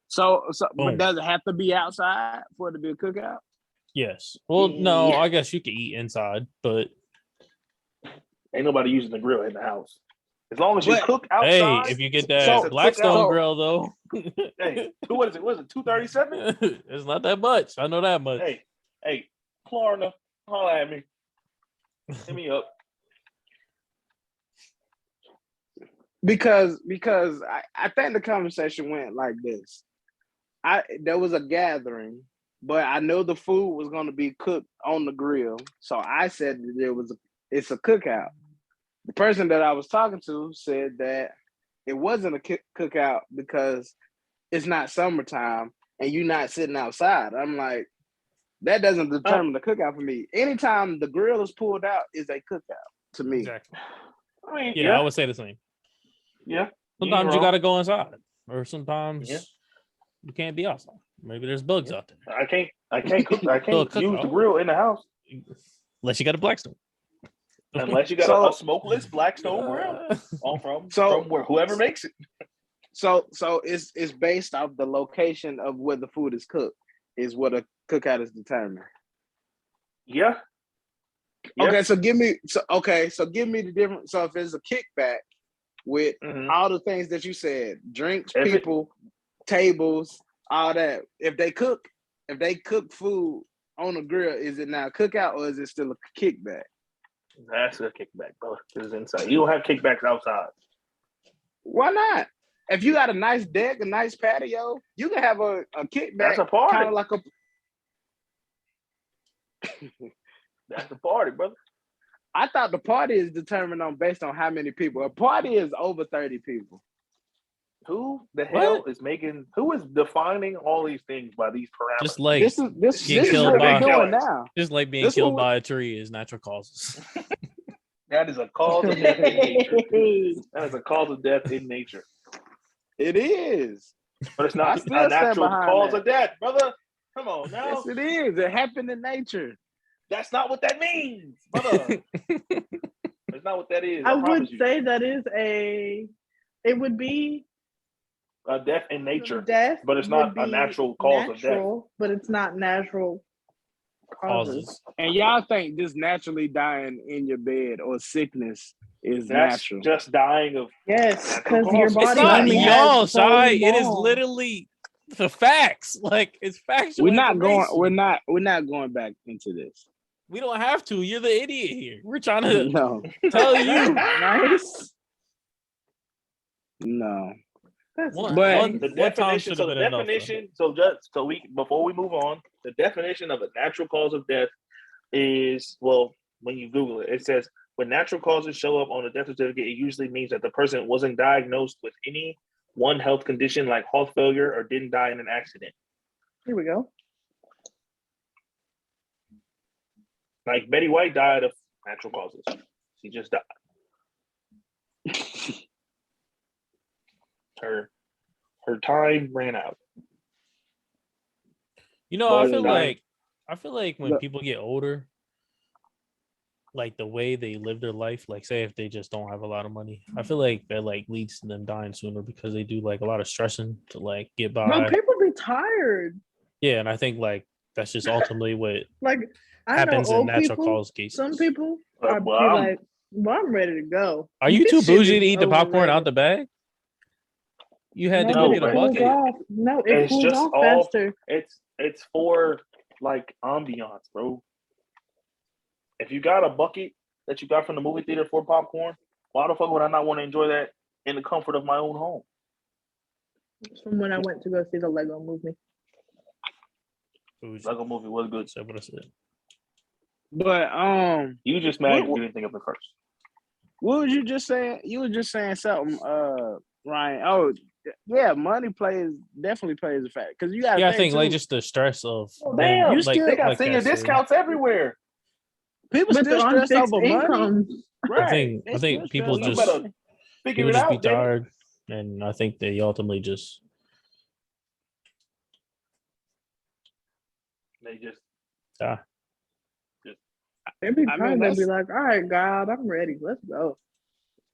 so Boom. but does it have to be outside for it to be a cookout? Yes. Well, no, Yeah. I guess you could eat inside, but Ain't nobody using the grill in the house. As long as you But- cook hey, outside. if you get it's that a Blackstone cookout. grill though, Hey, what is it? What is it? 237? it's not that much. I know that much. Hey, Florida, holla at me. Hit me up. Because I think the conversation went like this. There was a gathering, but I know the food was going to be cooked on the grill, so I said that it's a cookout. The person that I was talking to said that it wasn't a cookout because it's not summertime and you're not sitting outside. I'm like, that doesn't determine the cookout for me. Anytime the grill is pulled out is a cookout to me. Exactly. I mean, Yeah, I would say the same. Yeah. Sometimes you wrong. got to go inside, or sometimes Yeah. you can't be outside. Maybe there's bugs out there, I can't cook. I Well, can't use the cookout. grill in the house unless you got a Blackstone. unless you got a smokeless Blackstone grill. From where whoever makes it. So it's based off the location of where the food is cooked is what a cookout is determined. Yeah. Okay, so give me the difference. So if it's a kickback with Mhm. all the things that you said, drinks, If it- people, tables, all that. If they cook food on the grill, is it now a cookout or is it still a kickback? That's a kickback, bro. It's inside. You don't have kickbacks outside. Why not? If you got a nice deck, a nice patio, you can have a kickback. That's a party. Kind of like a. That's a party, brother. I thought the party is determined based on how many people. A party is over 30 people. Who the hell is making? Who is defining all these things by these parameters? Just like This is Get what killed we're by- doing now. just like being this killed one- by a tree is natural causes. That is a cause of death in nature. That is a cause of death in nature. It is. But it's I not still a stand natural behind cause that. of death, brother. Come on now. Yes, it is. It happened in nature. That's not what that means, brother. That's not what that is. I I would promise you. say that it would be A death in nature. death, but it's would not a be natural cause of death. natural, but it's not natural causes. And y'all think just naturally dying in your bed or sickness is That's natural? just dying of Yes, natural because your causes. body It's not only y'all, has so Shy. It is long. literally the facts. Like it's factual. We're not going. information. We're not going back into this. We don't have to. You're the idiot here. We're trying to No, tell you. Nice. no. That's One, But- one, The one time definition. should So have the been enough. though. definition. So we before we move on, the definition of a natural cause of death is, well, when you Google it, it says when natural causes show up on a death certificate, it usually means that the person wasn't diagnosed with any one health condition like heart failure or didn't die in an accident. Here we go. Like Betty White died of natural causes. She just died. Her time ran out. You know, I But feel like when Look. people get older, like the way they live their life, like say if they just don't have a lot of money, I feel like that like leads to them dying sooner because they do like a lot of stressing to like get by. But people be tired. Yeah, and I think like that's just ultimately what Like I happens know in old natural people. cause cases. Some people Well, are well, be I'm- like, "Well, I'm ready to go." Are you This too shit bougie is to eat the popcorn out overrated. the bag? You had to No, go but get it a bro. cools bucket. off. No, it It's cools just off all- faster. it's for like ambiance, bro. If you got a bucket that you got from the movie theater for popcorn, why the fuck would I not want to enjoy that in the comfort of my own home? It's from when I went to go see the Lego movie. Bougie. Lego movie was good. Said what I said. But You just mad What- because you didn't think of it first. what was you just saying? You were just saying something, Ryan. Oh, yeah, money definitely plays a factor because you got to Yeah, I think like too, just the stress of Well, them, damn, you like, still- They got like senior Kat said. discounts everywhere. people But still they're on stress fixed over money. incomes. Right. think- They I think still people stress You over just- better money. figure People it just be out, damn it. tired, and I think they ultimately just They just die. They be I mean, tired. They be that's- like, "All right, God, I'm ready. Let's go."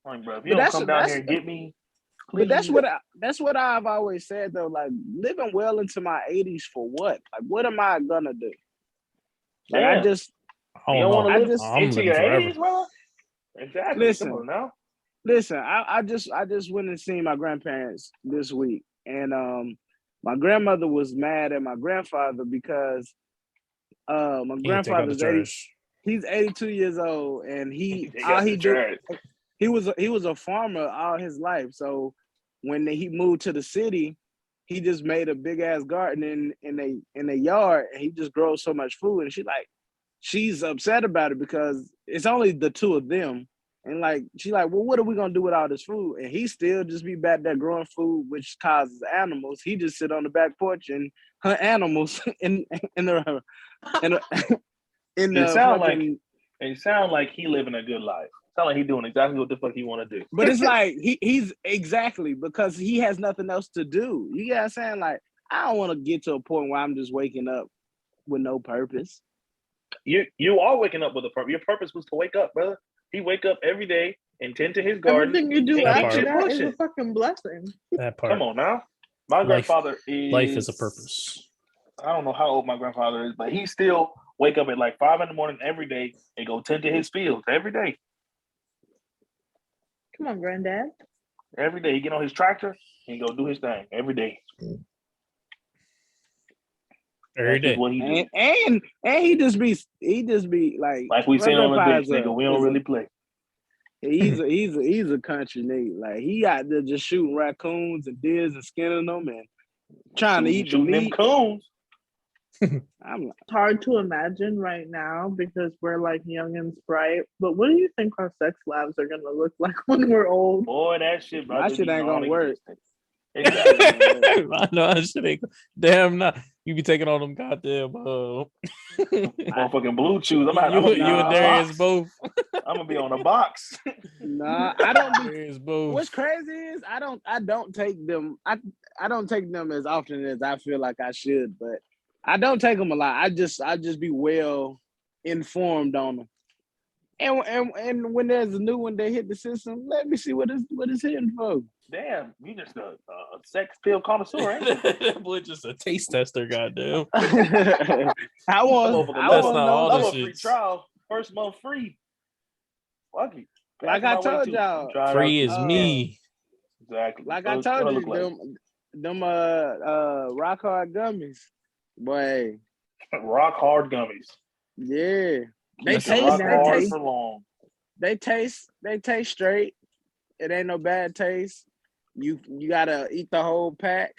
like, bro, if But you don't that's- come down that's- here and get me, But that's please. what I've always said though. Like living well into my 80s for what? Like what am I gonna do? Like I Yeah. just I You don't don't know. want to I live just- I'm into living your forever. 80s, bro? Exactly. Listen. Come on now. listen. I just went and seen my grandparents this week, and my grandmother was mad at my grandfather because my He can take out the grandfather's 80. trash. He's 82 years old, and They all got he the did. trash. He was a farmer all his life. So when he moved to the city, he just made a big ass garden in a yard, and he just grows so much food. And she's upset about it because it's only the two of them. And like she's like, well, what are we gonna do with all this food? And he still just be back there growing food, which causes animals. He just sit on the back porch and hunt animals in the It sound fucking. It sound like he living a good life. Sound like he doing exactly what the fuck he want to do. But it's like he's exactly because he has nothing else to do. You get what I'm saying? Like, I don't want to get to a point where I'm just waking up with no purpose. You are waking up with a purpose. Your purpose was to wake up, brother. He wake up every day and tend to his garden. Everything you do and That after part. that is a pushing. fucking blessing. That part. Come on now. My Life- grandfather is Life is a purpose. I don't know how old my grandfather is, but he still wake up at like 5 a.m. every day and go tend to his fields every day. Come on, granddad. Every day he get on his tractor and go do his thing every day. Every That's just day. what he do. And he just be Like we my saying on the grandpa ditch, is nigga, we don't really play. He's a country nigga. Like he out there just shooting raccoons and deers and skinning them and trying to eat the Shooting them meat. coons. I'm like, It's hard to imagine right now because we're like young and bright. But what do you think our sex lives are gonna look like when we're old? Boy, that shit, bro. My shit ain't gonna work. Exactly. I know I should ain't. Damn, not you be taking all them goddamn. Motherfucking blue chews. I'm you, gonna you be on and a Darius box. both. I'm gonna be on a box. nah, I don't be. Darius both. What's crazy is I don't take them. I don't take them as often as I feel like I should, but I don't take them a lot. I just be well informed on them. And when there's a new one that hit the system, let me see what it's hitting for. Damn, you just a sex pill connoisseur, ain't you? That boy just a taste tester, goddamn. I want That's to not know. all the Love a free shits. trial, first month free. Fuck it. Like I told y'all, Free is me. Exactly. like So I it's told gonna you, look like them rock hard gummies, boy. rock hard gummies. Yeah, they Keep the taste. rock They hard taste. for long. They taste straight. It ain't no bad taste. You gotta eat the whole pack,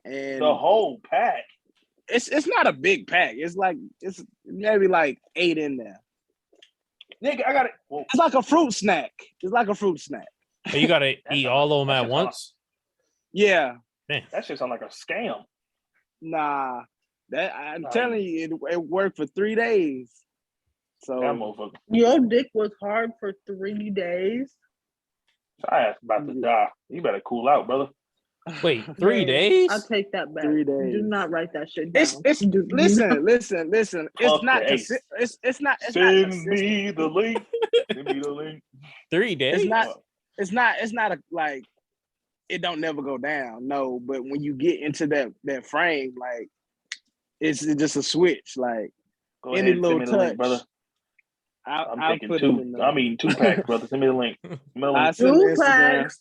and The whole pack. it's not a big pack. It's maybe like 8 in there. Nigga, I got it. Well, It's like a fruit snack. But you gotta eat all of them at once. Yeah, that shit sound like a scam. nah. I'm telling you, it worked for 3 days. So That motherfucker. Your dick was hard for 3 days. I ass about to die. You better cool out, brother. Wait, 3 Hey, days? I take that back. 3 days. Do not write that shit down. Listen. It's Fuck not the ace. it's not Send consistent. me the link. Send me the link. 3 days? It's not a, like it don't never go down. No, but when you get into that frame, like it's just a switch. Like Go any ahead, little send me the link, touch, brother. I'll taking put it two. in the, I'm eating 2 packs, brother. Send me the link. Send me the I link. send 2 Instagram. packs.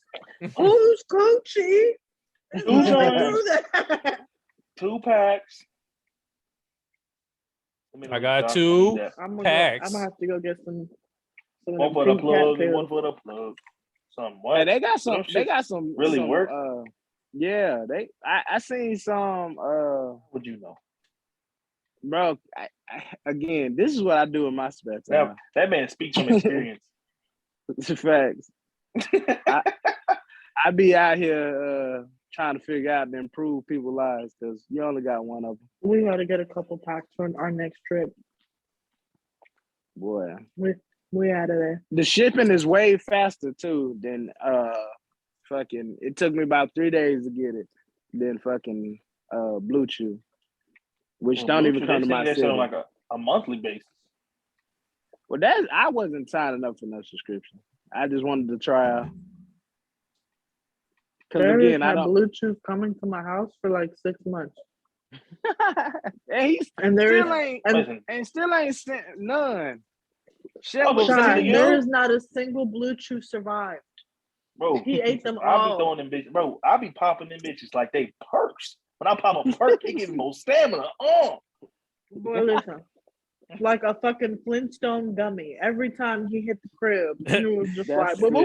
Who's Gucci? Who's Who on? do that? 2 packs. Send me the I link, got Josh. 2 need that. I'm packs. gonna have to go get some of One them for the pink cat plug and pills. one for the plug. Some what? Hey, they got some. Them They shits got some. really some, work? Yeah, I seen some. Would you know? Bro, again, this is what I do in my spare time. That man speaks from experience. It's facts. I be out here trying to figure out and improve people's lives because you only got one of them. We gotta get a couple packs for our next trip. Boy, We out of there. the shipping is way faster too than fucking. It took me about 3 days to get it. Than fucking Blue Chew, which don't even come to my that city. shit on like a monthly basis. Well, I wasn't signing up for no subscription. I just wanted to try out. Because Darius again, I had don't. Bluetooth coming to my house for like 6 months, And he and there is still ain't sent none. Shit Oh, was but Sean, send it to there you? is not a single Bluetooth survived. Bro, He ate them I be all. throwing them bitches. Bro, I be popping them bitches like they perks. When I pop a perk, it gives me more stamina. Boy, listen, like a fucking Flintstone gummy. Every time he hit the crib, it was just like, That's boom, boom.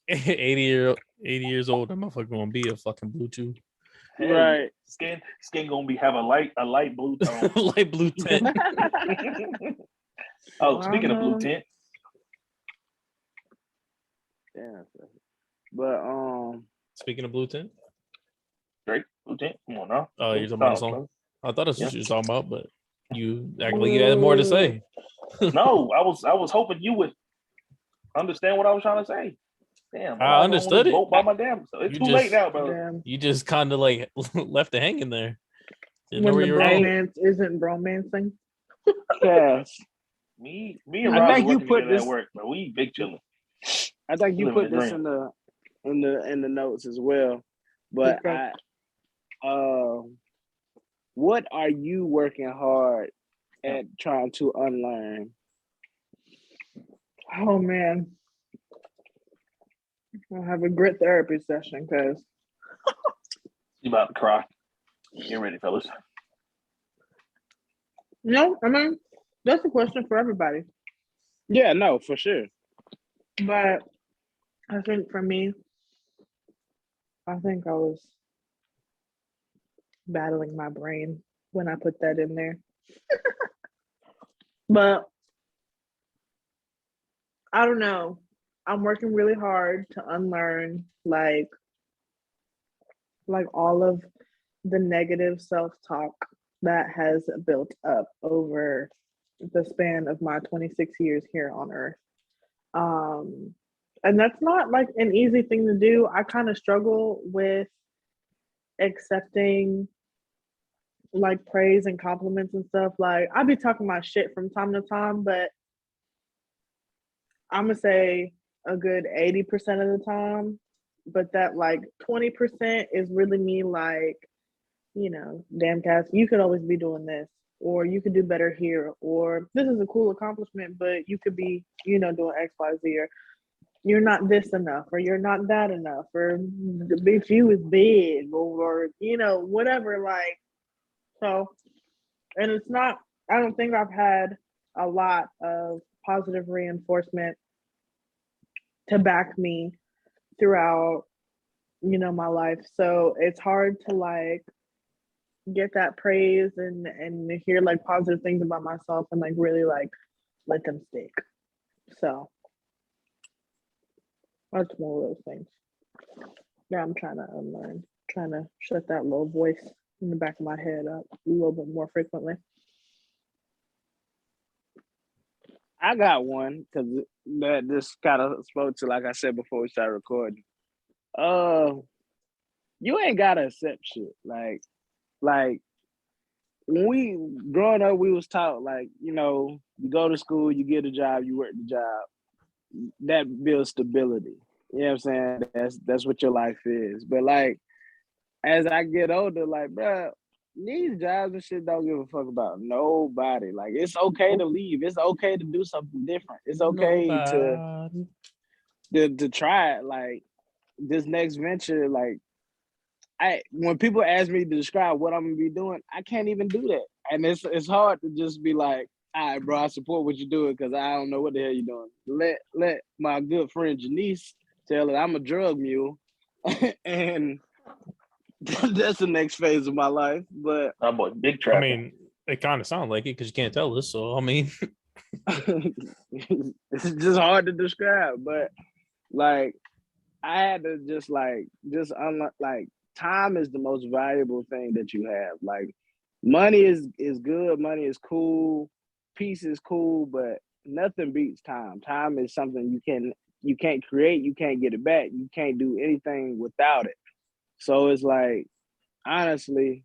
80 years old, that motherfucker gonna be a fucking Bluetooth. Hell Right. Yeah. Skin gonna have a light blue tone. Light blue tint. Oh, speaking of blue tint, Yeah. But Speaking of blue tint. Drake, blue tint. Come on now. Oh, you're talking about the song? I thought that's what Yeah. you were talking about, but you act like you had more to say. No, I was hoping you would understand what I was trying to say. Damn, I understood it. Vote by my damn. So it's You too just- late now, bro. Damn. You just kind of like left it hanging there. Didn't know When where the you were going. bromance isn't bromancing. Cash, Me and I Rob think you working put together this- at work, bro. We big chilling. I think you Living put the this dream. in the notes as well. But Okay. what are you working hard at trying to unlearn? Oh man, I'll have a grit therapy session because You about to cry. Get ready, fellas. no, I mean that's a question for everybody. Yeah, no, for sure. But I think for me, I think I was battling my brain when I put that in there. But I don't know. I'm working really hard to unlearn like all of the negative self-talk that has built up over the span of my 26 years here on earth. And that's not like an easy thing to do. I kind of struggle with accepting like praise and compliments and stuff. Like I be talking my shit from time to time, but I'm gonna say a good 80% of the time, but that like 20% is really me like, damn Cass, you could always be doing this, or you could do better here, or this is a cool accomplishment, but you could be, doing X, Y, Z, or you're not this enough, or you're not that enough, or the big few is big, or whatever. Like, so, and it's not. I don't think I've had a lot of positive reinforcement to back me throughout, my life. So it's hard to like get that praise and hear like positive things about myself and like really like let them stick. So that's one of those things. Yeah, I'm trying to unlearn, trying to shut that little voice in the back of my head up a little bit more frequently. I got one because that just kind of spoke to, like I said before we started recording. You ain't gotta accept shit. Like when we growing up, we was taught like, you go to school, you get a job, you work the job. That builds stability. You know what I'm saying? That's what your life is. But like as I get older, like, bro, these jobs and shit don't give a fuck about nobody. Like, it's okay to leave. It's okay to do something different. It's okay to try it. Like this next venture, like when people ask me to describe what I'm gonna be doing, I can't even do that. And it's hard to just be like, all right, bro, I support what you're doing because I don't know what the hell you're doing. Let my good friend Janice tell her I'm a drug mule. And that's the next phase of my life. But I'm boy, big trap. I mean, it kind of sounds like it because you can't tell us. So I mean, it's just hard to describe. But like, I had to just unlock. Like, time is the most valuable thing that you have. Like, money is good. Money is cool. Peace is cool, but nothing beats time. Time is something you can't create. You can't get it back. You can't do anything without it. So it's like, honestly,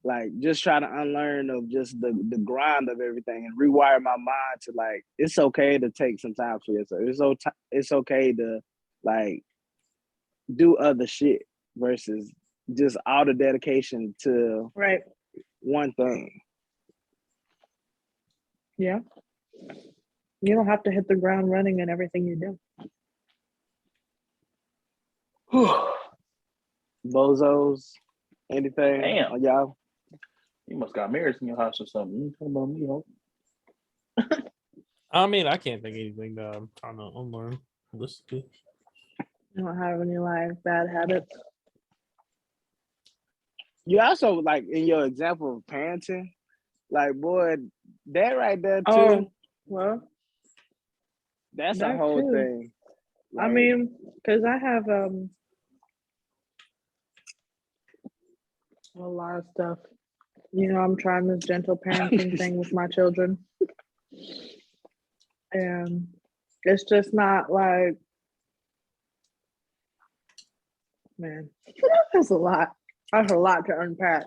like just try to unlearn of just the grind of everything and rewire my mind to like, it's okay to take some time for yourself. It's okay to like do other shit versus just all the dedication to Right. one thing. Yeah. You don't have to hit the ground running in everything you do. Bozos, anything? Damn. Y'all? You must got mirrors in your house or something. You talking about me, huh? I mean, I can't think of anything that I'm trying to unlearn. Listen to. You don't have any like bad habits. You also like in your example of parenting, like boy, that right there too. Oh, well, that's a that whole too. thing. I mean, because I have a lot of stuff. I'm trying this gentle parenting thing with my children. And it's just not like, man, that's a lot. That's a lot to unpack.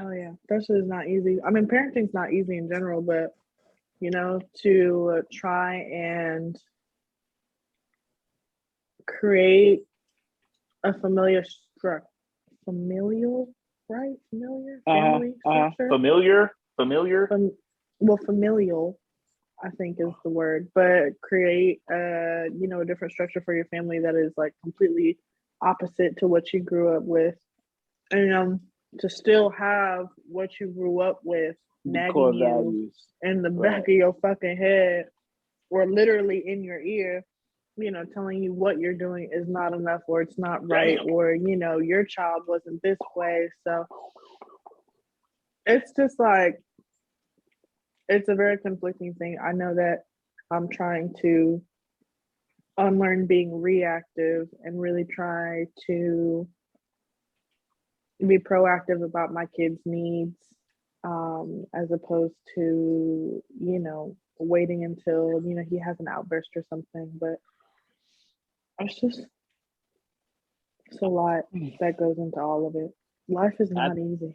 Oh yeah, this is not easy. I mean, parenting's not easy in general, but to try and create a familial structure, familial, right? Familiar, family structure. Familiar. Familial, I think is the word, but create a different structure for your family that is like completely opposite to what you grew up with, and to still have what you grew up with nagging you in the back of your fucking head or literally in your ear, telling you what you're doing is not enough or it's not right, or your child wasn't this way. So it's just like, it's a very conflicting thing. I know that I'm trying to unlearn being reactive and really try to be proactive about my kids' needs, as opposed to, waiting until, he has an outburst or something. But it's a lot that goes into all of it. Life is not easy.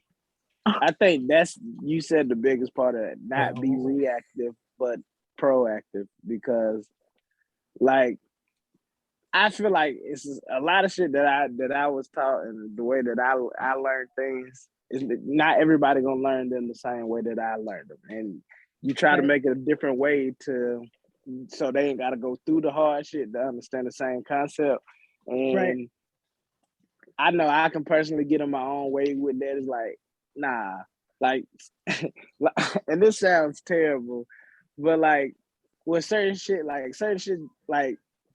I think that's you said the biggest part of it. Not be Oh. reactive, but proactive. Because, like, I feel like it's a lot of shit that I was taught, and the way that I learned things is that not everybody gonna learn them the same way that I learned them, and you try to Right. make it a different way so they ain't gotta go through the hard shit to understand the same concept. And Right. I know I can personally get in my own way with that. It's like, nah, like, and this sounds terrible, but like with certain shit, like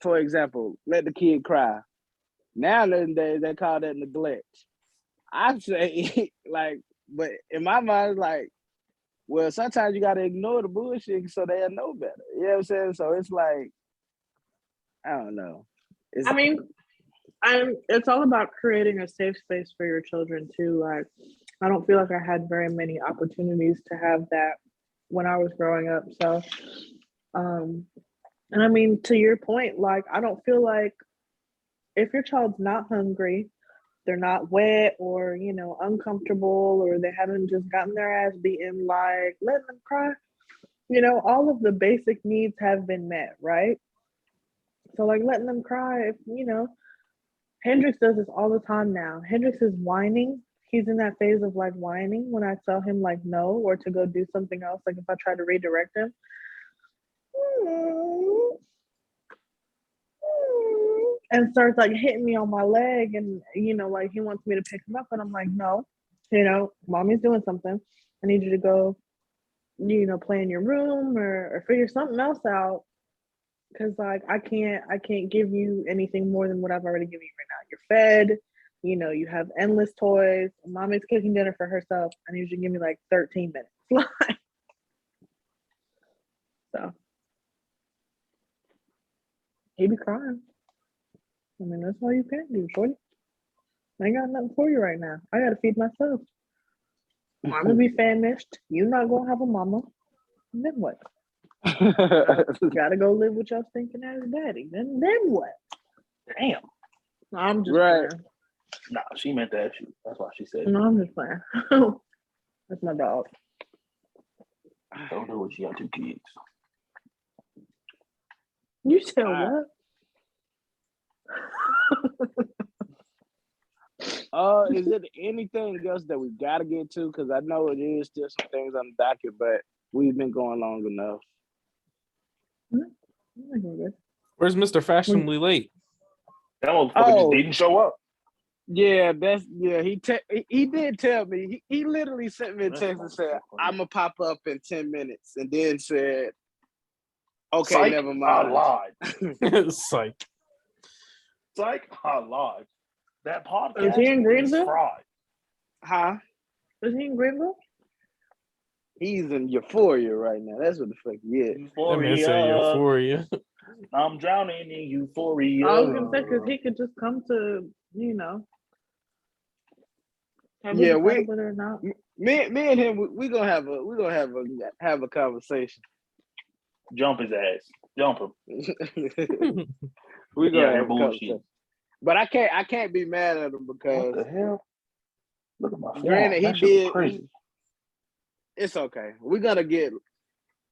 for example, let the kid cry. Now they call that neglect. I say like, but in my mind, it's like, well, sometimes you gotta ignore the bullshit so they'll know better. You know what I'm saying? So it's like, I don't know. It's I mean, it's all about creating a safe space for your children too. Like, I don't feel like I had very many opportunities to have that when I was growing up. So, um, and I mean, to your point, like, I don't feel like if your child's not hungry, they're not wet or, uncomfortable, or they haven't just gotten their ass beaten, like, let them cry. All of the basic needs have been met, right? So, like, letting them cry, Hendrix does this all the time now. Hendrix is whining. He's in that phase of like whining when I tell him like no or to go do something else. Like if I try to redirect him, and starts like hitting me on my leg, and like he wants me to pick him up, and I'm like, no, mommy's doing something. I need you to go, play in your room or figure something else out. Cause like I can't give you anything more than what I've already given you right now. You're fed, you have endless toys. Mommy's cooking dinner for herself. I need you to give me like 13 minutes. So he be crying. I mean, that's all you can do, shorty. I ain't got nothing for you right now. I gotta feed myself. Mama be famished. You not gonna have a mama. And then what? Gotta go live with your stinking ass daddy. Then what? Damn. No, I'm just Right. playing. Nah, she meant that. That's why she said. No, I'm just playing. That's my dog. Don't do it. She got 2 kids. You said Alright. what? Is it anything else that we gotta get to? Because I know it is still some things on the docket, but we've been going long enough. Where's Mr. Fashionably Late? That motherfucker Oh. just didn't show up. Yeah, he did tell me. He literally sent me a text and said, "I'm gonna pop up in 10 minutes," and then said, "Okay, Psych, never I mind." lied. Psych. Psych, I lied. That podcast Is he in is Greenville? fried. Huh? Is he in Greenville? He's in euphoria right now. That's what the fuck he is. That man said Euphoria. euphoria. I'm drowning in euphoria. I was gonna say because he could just come to, have Yeah, we decided whether or not. Me and him, we gonna have a conversation. Jump his ass. Jump him. We gonna Yeah, have a bullshit. conversation. But I can't be mad at him What because the hell? Look at my phone. granted That shit was crazy. it's okay. We're gonna get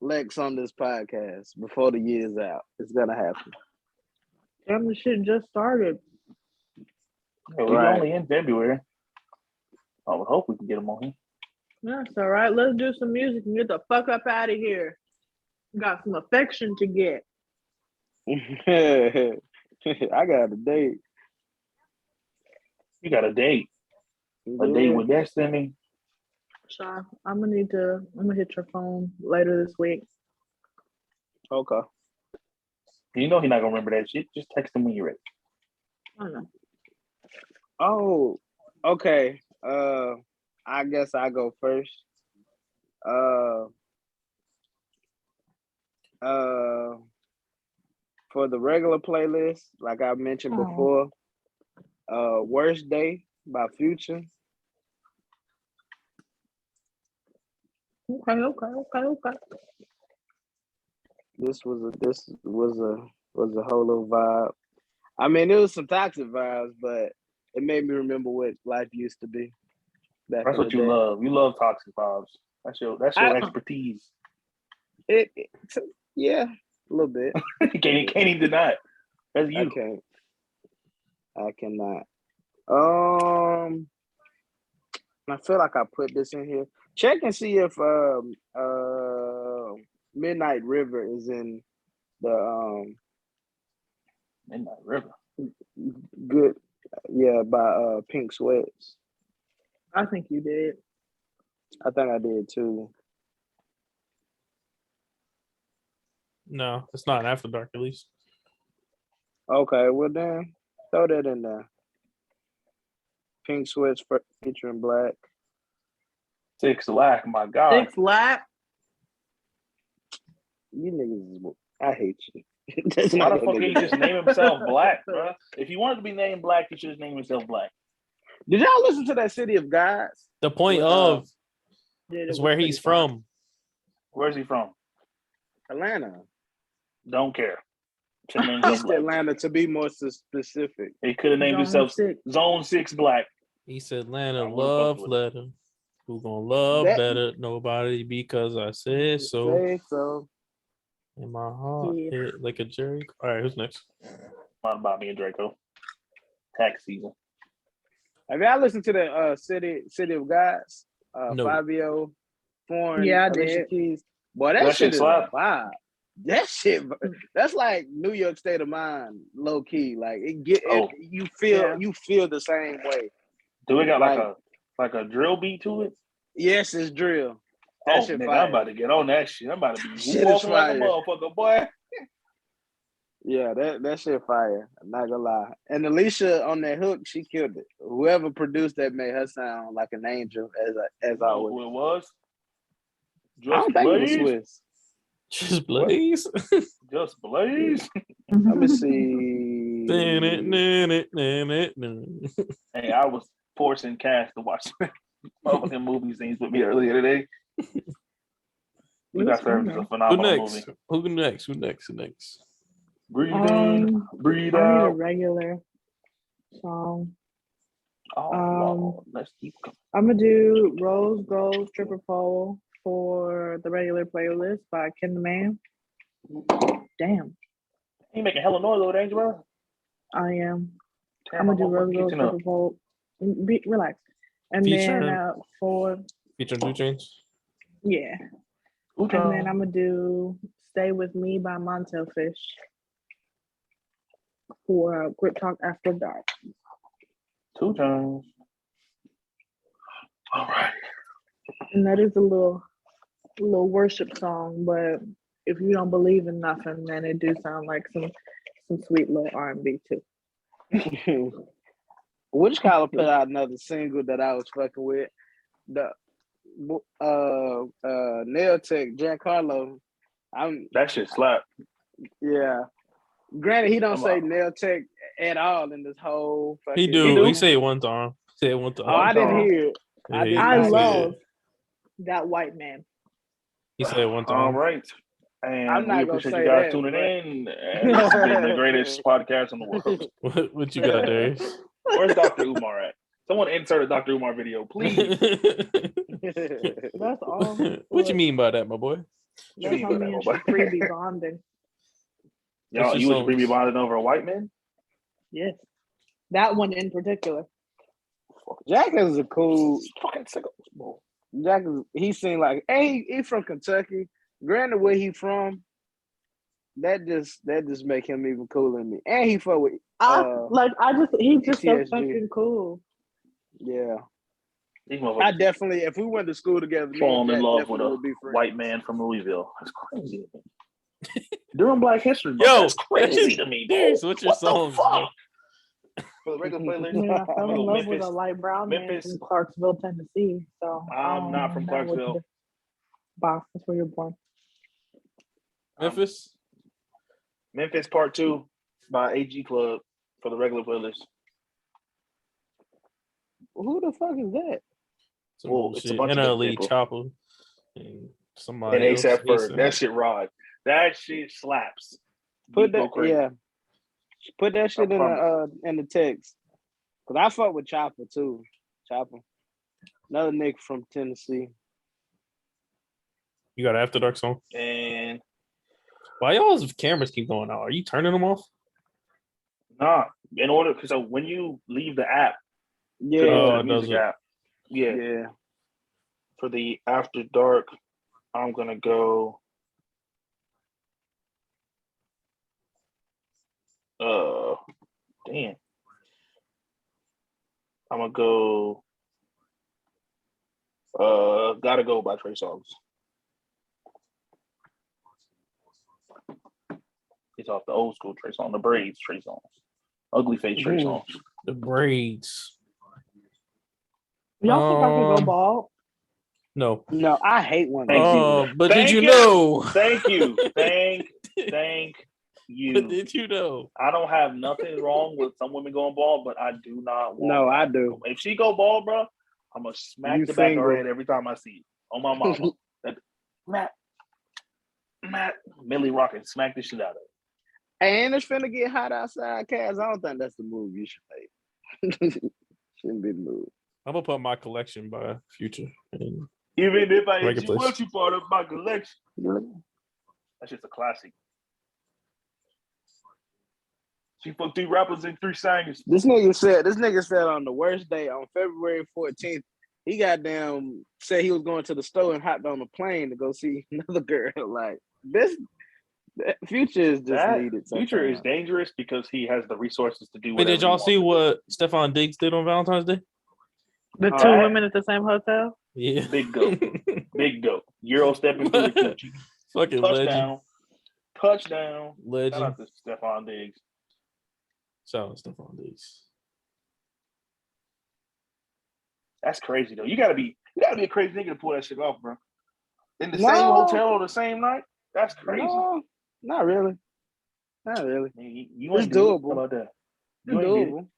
Lex on this podcast before the year's out. It's gonna happen. Damn, the shit just started. Yeah, we're Right. only in February. I would hope we can get him on here. That's all right. Let's do some music and get the fuck up out of here. Got some affection to get. I got a date. You got a date. A date with Destiny. Shaw, I'm gonna hit your phone later this week. Okay. You know he's not gonna remember that shit. Just text him when you're ready. I don't know. Oh, okay. I guess I go first. For the regular playlist, like I mentioned before, Worst Day by Future. Okay. This was a whole little vibe. I mean, it was some toxic vibes, but it made me remember what life used to be. back That's in what the you day. love. You love toxic vibes. That's your expertise. Yeah, a little bit. can't even deny it. That's you. I cannot. I feel like I put this in here. Check and see if Midnight River is in the Midnight River. good. Yeah, by Pink Sweats. I think you did. I think I did too. No, it's not an After Dark at least. Okay, well then throw that in there. Pink Sweats featuring Black. 6 Lack, my God. 6 Lap. You niggas, I hate you. That's Why not the fuck what can't niggas he just name himself Black, bro? If he wanted to be named Black, he should just name himself Black. Did y'all listen to that City of Gods? The point Well, of is where he's from. Where's he from? Atlanta. Don't care. Should name himself East Black. Atlanta, to be more specific. He could have named Zone himself 6. Zone 6 Black. East Atlanta I would've love fucked with letter. Who gonna love That- better? Nobody, because I said so. Say so. In my heart, Yeah. hit like a jerk. All right, who's next? Not about me and Draco. Tax season. Have y'all listened to the City of Gods? No. Fabio, Foreign, Yeah, I Alicia did. Keys. Boy, that That shit shit is slap. a vibe. That shit, that's like New York State of Mind, low key. Like you feel the same way. Do it got like a drill beat to it? Yes, it's drill. That shit nigga, fire. I'm about to get on that shit. I'm about to be Shit is walking like a fire. motherfucker, boy. Yeah, that shit fire. I'm not gonna lie. And Alicia on that hook, she killed it. Whoever produced that made her sound like an angel, as always. Who it was? I don't think it was Swiss. Just Blaze. Just Blaze. Let me see. Hey, I was forcing Cass to watch motherfucking movie scenes with me earlier today. You got served as a Who phenomenal next? movie. Who next? Breathe in, breathe I need a out. regular song. Oh, Lord. Let's keep going. I'm gonna do Rose Gold Stripper Pole for the regular playlist by Ken the Man. Damn, He making hella noise over there, ain't you, bro? I am. Tear I'm my gonna do Rose motherfucking Gold kitchen up. Stripper Pole. Relax. And Feature. then for Feature 2 Chainz. yeah. And then I'm gonna do Stay With Me by Montel Fish for Grip Talk After Dark. 2 Chainz. All right. And that is a little worship song, but if you don't believe in nothing, then it do sound like some sweet little R&B too. Which Collar put out another single that I was fucking with. The Nail Tech, Jack Harlow. That shit slap. Yeah. Granted, he don't Come say on. Nail Tech at all in this whole fucking. He do. He say it one time. Say it one time. Oh, I didn't hear it. Yeah, I did I not hear love it. that white man. He said it one All time. right. And I'm not we gonna appreciate say you guys that, tuning but- in. And this has been the greatest podcast in the world. What you got, Darius? Where's Dr. Umar at? Someone insert a Dr. Umar video, please. That's all. What you mean by that, my boy? That's how me and Shapri be bonding. Y'all, What's you your would be songs? bonding over a white man? Yes. That one in particular. Jack is a cool. Fucking sickos. Jack is. He seemed like, hey, he from Kentucky. Granted, where he from, that just make him even cooler than me. And he fuck with. He's just so ETSG. fucking cool. Yeah, These I motherfuckers definitely. If we went to school together, me falling and in Jack love definitely with would be a friends. white man from Louisville. That's crazy. During Black History Month, Yo, that's crazy to me, bro. Darius, what's your What the songs, fuck? bro? For the regular I playlist, mean, I fell in Little love with Memphis- a light brown man Memphis- from Clarksville, Tennessee. So I'm not from Clarksville. Boss, that's where you're born. Memphis. Memphis Part 2 by AG Club for the regular playlist. Who the fuck is that? Some Well, it's a bullshit. bunch of NLE people. Chopper. And somebody And else. ASAP Ferg. A$AP. That shit ride. That shit slaps. Put Go that, crazy. yeah. Put that shit I promise. in the text. Cause I fuck with Chopper too. Chopper. Another nigga from Tennessee. You got an After Dark song? And Why y'all's cameras keep going out? Are you turning them off? nah, in order because when you leave the app, Yeah, Oh, the it music doesn't. app, yeah. yeah. For the After Dark, I'm gonna go. Damn. I'm gonna go. Gotta Go by Trey Songz. It's off the old school Trey Songz, the braids Trey Songz, ugly face Trey Songz. The braids. Y'all think I could go bald? No. No, I hate women. Thank you. But Thank did you you. know? Thank you. Thank you. But did you know? I don't have nothing wrong with some women going bald, but I do not want. No, I do. If she go bald, bro, I'm gonna smack You the back of her single. head every time I see it. On my mama. Matt, Millie Rockin', smack the shit out of it. And it's finna get hot outside, Kaz. I don't think that's the move you should make. Shouldn't be the move. I'm gonna put my collection by Future. And Even if I Make ain't it you place. want you part of my collection. That's just a classic. She fucked 3 rappers and 3 singers. This nigga said on the worst day on February 14th, he goddamn said he was going to the store and hopped on a plane to go see another girl. Like this, Future is just needed. Future is sometimes. dangerous because he has the resources to do Wait, whatever. did y'all he see wants what Stefan Diggs did on Valentine's Day? The All two right. women at the same hotel? Yeah. to do. Big go. Big go. Euro stepping through the coochie. Fucking legend. Touchdown. Shout Legend. out to Stephon Diggs. Shout out to Stefan Diggs. That's crazy though. You gotta be a crazy nigga to pull that shit off, bro. In the No. same hotel on the same night? That's crazy. No, not really. Not really. You It's ain't do it. doable. How about that? It's You ain't get it. doable.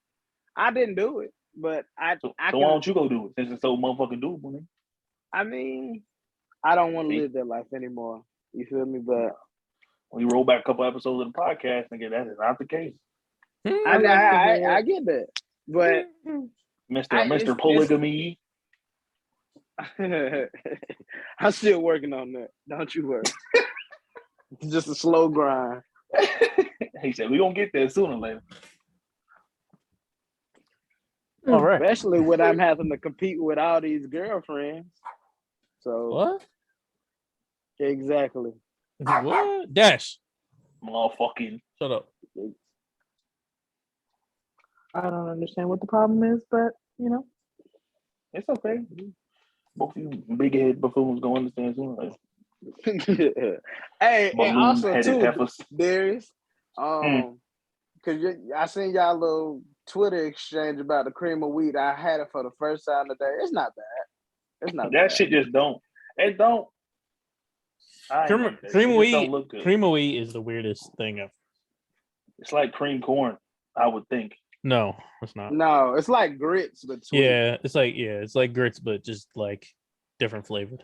I didn't do it, but I So can. why don't you go do it? Since it's so motherfucking doable, man. I mean, I don't want to See? live that life anymore. You feel me? But When you roll back a couple episodes of the podcast, nigga, that is not the case. I get that. But Mr. Polygamy. I'm still working on that. Don't you worry. It's just a slow grind. He said, we gonna get there sooner or later. All right. Especially when I'm having to compete with all these girlfriends. So What? exactly. What? Dash. Motherfucking. Shut up. I don't understand what the problem is, but you know. It's okay. Both you big head buffoons gonna understand sooner or later. Hey, and also Balloon-headed too, heifers. Darius, because I seen y'all little Twitter exchange about the cream of wheat. I had it for the first time today. It's not bad. It's not That bad. shit just don't. It don't. I ain't like that. Cream It of just don't wheat. look good. Cream of wheat is the weirdest thing ever. It's like cream corn, I would think. No, it's not. No, it's like grits, but sweet. It's like grits, but just like different flavored.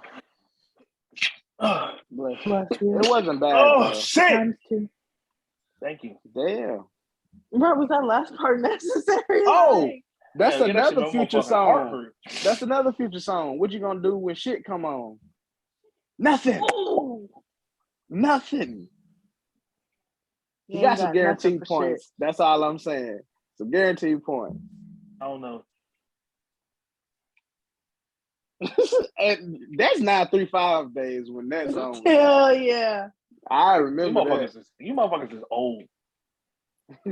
Bless you. Bless you. It wasn't bad. Oh though. shit! Times 2. Thank you. Damn. Right, was that last part necessary? Oh, Like, that's Yeah, get that shit another on Future motherfucking heart song. hurt. That's another Future song. What you gonna do when shit come on? Nothing. ooh. Nothing. You You got ain't some nothing guaranteed for points. That's all I'm saying. Some guaranteed points. I don't know. And that's not 3-5 days when that's on. shit. Hell yeah. I You remember that. motherfuckers is old.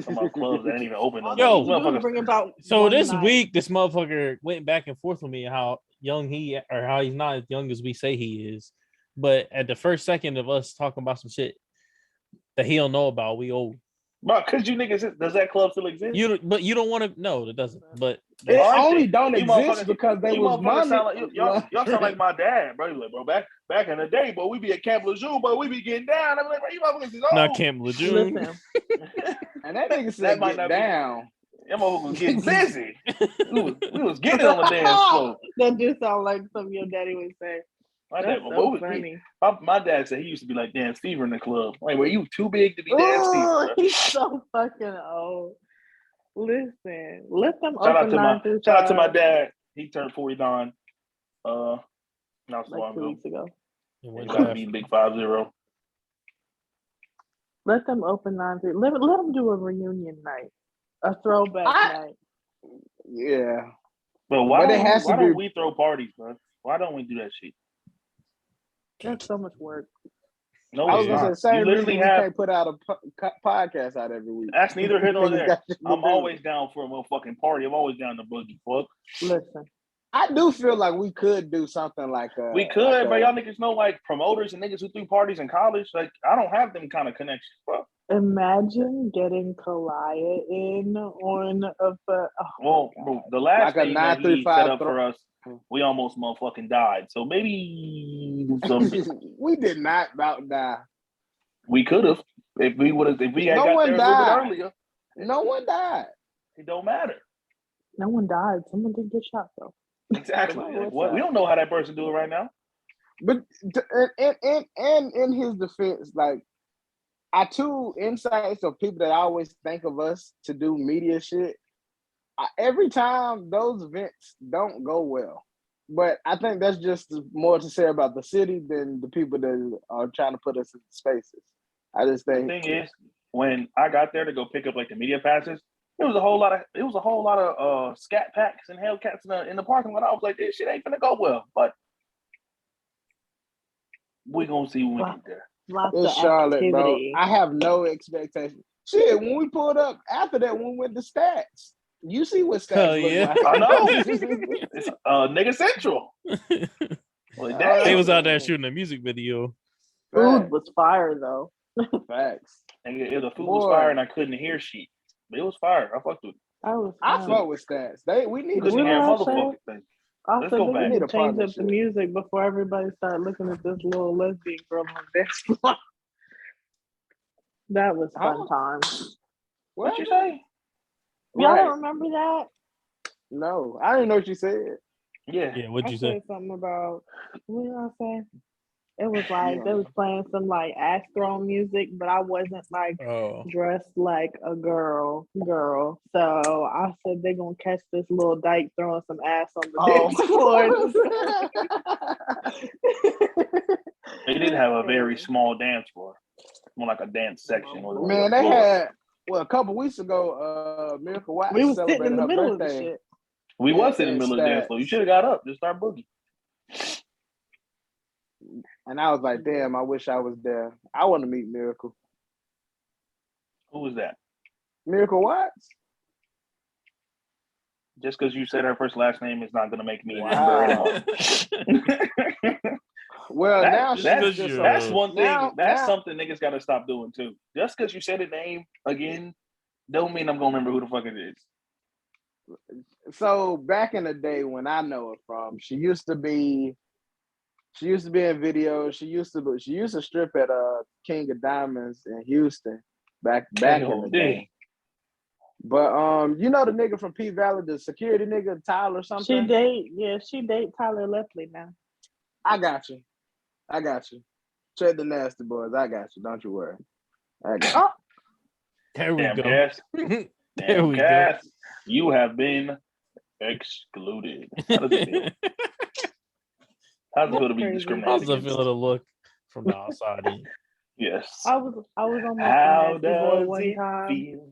Some of clubs that ain't even open. All no they more. need to do is Motherfuckers. bring about So one this night. week, this motherfucker went back and forth with me how young he or how he's not as young as we say he is. But at the first second of us talking about some shit that he don't know about, we old. Bro, cause you niggas, does that club still exist? But you don't want to. No, it doesn't. But It All right, only then. don't You exist motherfuckers- because they you was motherfuckers sound money. like y'all sound like my dad, bro. He's like, bro, back in the day, boy, we be at Camp Lejeune, boy, we be getting down. I'm like, bro, you motherfuckers is old. not Camp Lejeune. Listen, And that nigga That said might get not be- down. Them motherfuckers was getting busy. we was getting on the dance floor. that do sound like something your daddy would say. My That's dad, so funny. my dad said he used to be like Dance Fever in the club. Like, well, you too big to be Dance Fever. Oh, Bro. he's so fucking old. Listen, let them Shout out open to 9 through shout out to my 5. dad. He turned 49 Not so like long 2 ago. weeks ago. It They went got to me big 5-0. Let them open 9-3. Let them do a reunion night, a throwback night. Yeah. But why But it has to don't be- we throw parties, bro? Why don't we do that shit? That's so much work. No, I was it's gonna say not. the same You literally reason we have. can't put out a podcast out every week. That's neither here nor Niggas there. got shit to I'm do. always down for a motherfucking party. I'm always down to boogie. Fuck. Listen, I do feel like we could do something like We could, but y'all niggas know like promoters and niggas who threw parties in college. Like I don't have them kind of connections, bro. imagine getting Kalaya in on Well, bro, the last Like a thing that he 935 set up for us, we almost motherfucking died. So maybe do something. we did not about die. We could have if we would have. If we had No got one there a little bit died. earlier, No one died. it don't matter. no one died. Someone did get shot though. Exactly. Come on, Like, what's what? that? We don't know how that person do it right now. But and in his defense, like I two insights of people that always think of us to do media shit. Every time those events don't go well, but I think that's just more to say about the city than the people that are trying to put us in spaces. I just The think thing is, when I got there to go pick up like the media passes, it was a whole lot of scat packs and Hellcats in the parking lot. I was like, this shit ain't gonna go well, but we gonna see when we get there. Lots it's of Charlotte, bro. activity. I have no expectation. Shit, when we pulled up after that, when we went to stats, you see what stats Oh, look yeah. like. I know. It's nigga central. Well, damn. They was out there shooting a music video. Food was fire though. Facts. And the food was fire, and I couldn't hear shit. But it was fire. I fucked with it. I fuck with stats. We need Couldn't to hear a What I motherfucking thing. Let's Also, go they back. need to change up the partnership. music before everybody start looking at this little lesbian girl on the dance floor. That was fun times. What you say? Y'all Right. don't remember that? No, I didn't know what you said. Yeah. Yeah, what'd I you say? said something about, what did I say? It was like they was playing some like ass throwing music, but I wasn't like Oh, dressed like a girl. So I said they're gonna catch this little dyke throwing some ass on the dance floor. They did have a very small dance floor. More like a dance section. Man, they had a couple weeks ago, Miracle Watts We was sitting celebrated in the her middle of the birthday. shit. We was in the middle of the dance floor. You should have got up. Just start boogie. And I was like, damn, I wish I was there. I want to meet Miracle. Who was that? Miracle Watts? Just because you said her first last name is not going to make me Wow. remember anymore. Well, now that's she's just that's one thing. That's now- something niggas got to stop doing too. Just because you said a name again, don't mean I'm going to remember who the fuck it is. So back in the day when I know her from, she used to be in videos. She used to strip at King of Diamonds in Houston back in the day. But you know the nigga from P Valley, the security nigga, Tyler something. She date Tyler Lepley now. I got you. Check the nasty boys. I got you. Don't you worry. I got you. there we Damn, go. Cass. There we go. Cass, you have been excluded. How does it feel? How does it feel to be Crazy. discriminated How's the against? feel to look from the outside in? Yes. I was almost How a nasty boy does one it time. feel?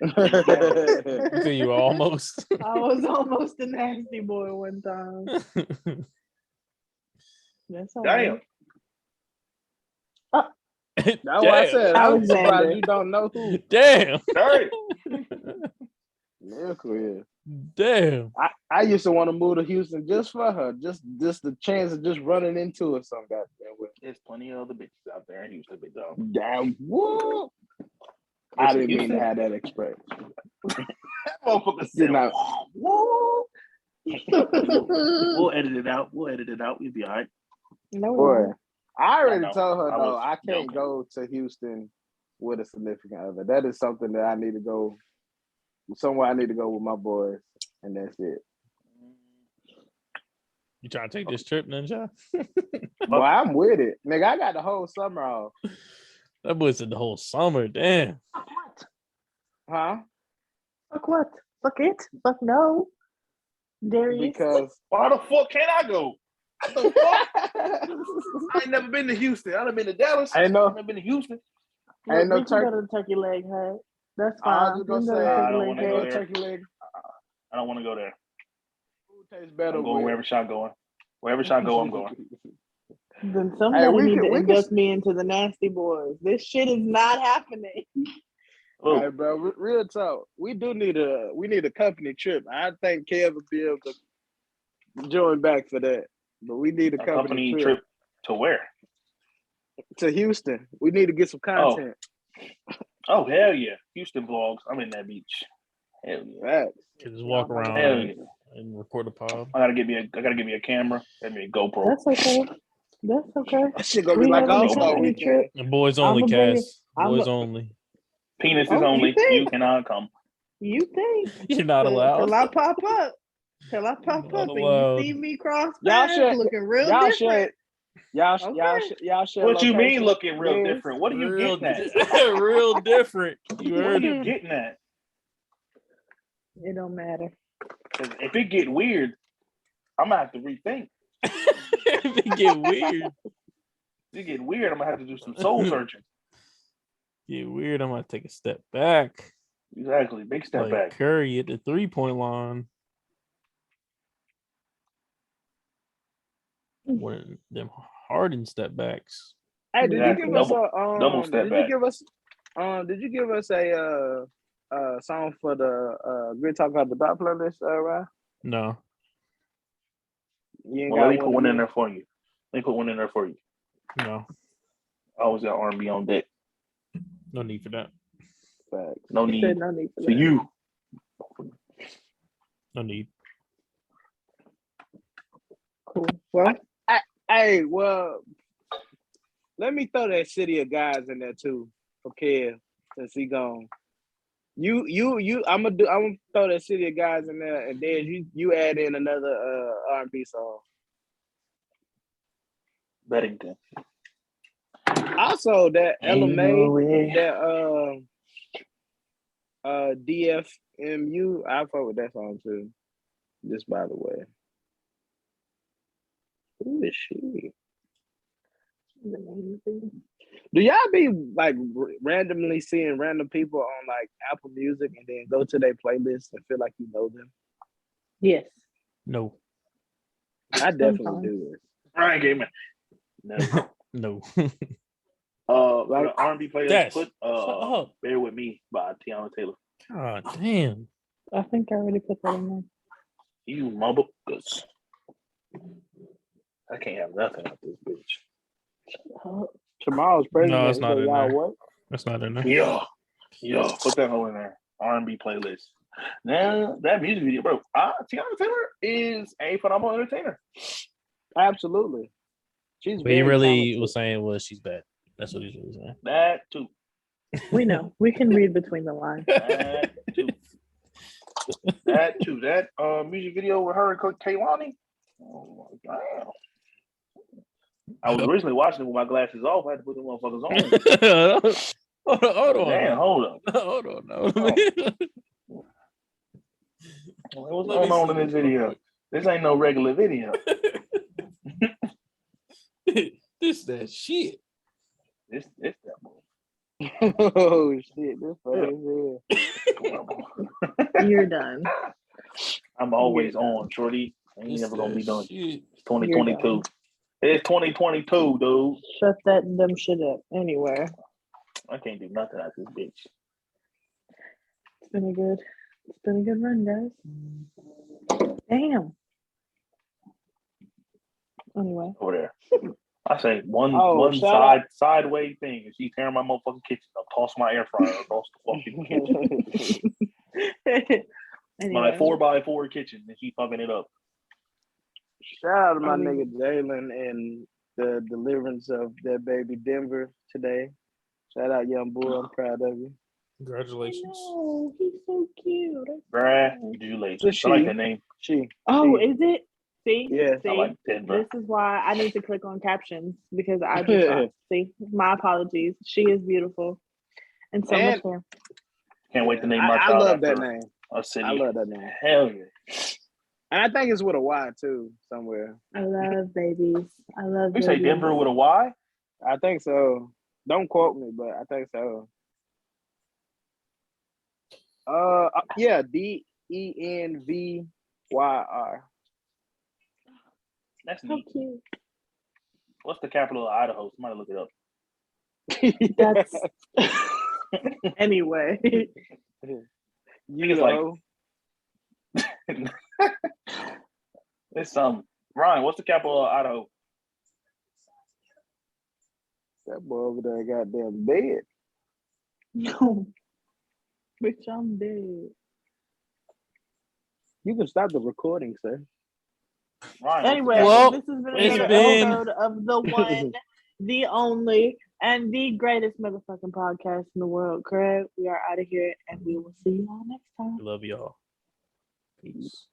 You say you were almost. I was almost a nasty boy one time. That's all Damn. right. That's what I said. I'm Alexander. surprised you don't know who Damn. Hey. Miracle is. Damn. I used to want to move to Houston just for her, just the chance of just running into her some goddamn way. There's plenty of other bitches out there in Houston, big dog. Damn, whoa! I didn't mean to have that expression. That motherfucker Did said, not. whoa. We'll edit it out. We'll be all right. No, Boy, I already know. told her I though was I can't joking. go to Houston with a significant other. That is something that I need to go somewhere. I need to go with my boys, and that's it. You trying to take this trip, Ninja? Boy, I'm with it, nigga. I got the whole summer off, That boy said the whole summer. Damn. huh? Fuck what? Fuck it? Fuck no. Darius. Because Why the fuck can't I go? What the fuck? I ain't never been to Houston. I've been to Dallas. I know. I've never been to Houston. Ain't no We can go turkey. to the turkey leg hut. That's I fine. was We gonna can go to say, the I turkey don't leg wanna go hut. there. turkey leg. I don't want to go there. Food tastes better I'm going with. wherever shot going. Wherever shot go, I'm going. Then somebody we need can- to we can- induct me into the nasty boys. This shit is not happening. All Oh, right, bro. Real talk. We need a company trip. I think Kev will be able to join back for that. But we need a a company, company trip to where? to Houston. We need to get some content. Oh, hell yeah. Houston vlogs. I'm in that beach. Hell yeah. Facts. Can just walk around Hell and, yeah. and record a pod. I gotta get me a camera. Get me a GoPro. That's okay. That's okay. That shit gonna be We like having a All-Star company Weekend. trip. And boys only, I'ma bring it- Cass. Boys only. Penis is Oh, you only. think? You cannot come. You think? You're not allowed. Till I pop up. Till I pop Not up and allowed. you see me cross Y'all paths should- looking real Y'all different. should. Y'all Okay. should. What you mean looking real Yes. different? What are you real, getting at? real different. You What are heard you it. getting at? It don't matter. 'Cause if it get weird, I'm gonna have to rethink. If it get weird. If it get weird, I'm gonna have to do some soul searching. Get weird. I'm gonna take a step back. Exactly. Big step Like back. Curry at the 3-point line. When them Harden step backs. Hey, did Exactly. you give us Double step did back. you give us a song for the Grid Talk at the Dot playlist, Ryan? No. You ain't Well, got let me put one in yet? there for you. Let me put one in there for you. No. I always got R&B on deck. No need for that. Facts. No He need said no need for for that. you. No need. Cool. Well, Hey, well, let me throw that City of Guys in there too for Kev since he gone. I'm gonna throw that City of Guys in there, and then you add in another R&B song. Beddington. Also, that Ain't no way. LMA, that DFMU, I fuck with that song too. Just by the way. Who is she? Do y'all be like randomly seeing random people on like Apple Music and then go to their playlist and feel like you know them? yes. No. I definitely Sometimes. do it. Brian Gayman. No. No. Like R&B playlist. Yes. Put Shut up. Bear With Me by Tiana Taylor. God damn. I think I already put that in there. You mumble. I can't have nothing out this bitch. Tomorrow's president. No, it's not so in y'all there. what? That's not in there. Yeah. Put that hole in there. R&B playlist. Now that music video, bro. Tiana Taylor is a phenomenal entertainer. Absolutely. She's But he very really talented. was saying was she's bad. That's what he's really saying. That too. We know. We can read between the lines. That too. That too. That music video with her and Kaylani. Oh my god. I was originally watching it with my glasses off. I had to put the motherfuckers on. Hold on. Damn, hold up. Hold on. No. What's Let me going on in see this video? This ain't no regular video. This that shit. This that boy. Oh shit, this funny as hell. You're done. I'm always on, shorty. Ain't This never gonna that be done. shit. It's 2022. It's 2022, dude. Shut that dumb shit up. Anyway, I can't do nothing out this bitch. it's been a good run, guys. Damn. Anyway, Over there. I say one shout sideways thing, and she's tearing my motherfucking kitchen up, toss my air fryer across the fucking kitchen. My anyway. 4x4 kitchen, and she fucking it up. Shout out to my nigga Jalen and the deliverance of that baby Denver today. Shout out, young boy. I'm proud of you. Congratulations. Oh, he's so cute. Congratulations. So I like she- that name. Oh, she- is it? See? Yeah. See? I like Denver. This is why I need to click on captions because I just see. My apologies. She is beautiful and so much hair. Can't wait to name my I child love that after name. a city. I love that name. Hell yeah. And I think it's with a Y too, somewhere. I love babies. I love You say babies. Denver with a Y? I think so. Don't quote me, but I think so. Yeah, DENVYR. That's So neat. cute. What's the capital of Idaho? Somebody look it up. That's anyway. It's like it's Ryan, what's the capital of Idaho? That boy over there goddamn dead. No. Bitch, I'm dead. You can stop the recording, sir. Ryan, Anyway, Well, this has been it's another been- episode of the one, the only, and the greatest motherfucking podcast in the world, correct? We are out of here, and we will see you all next time. Love y'all. Peace.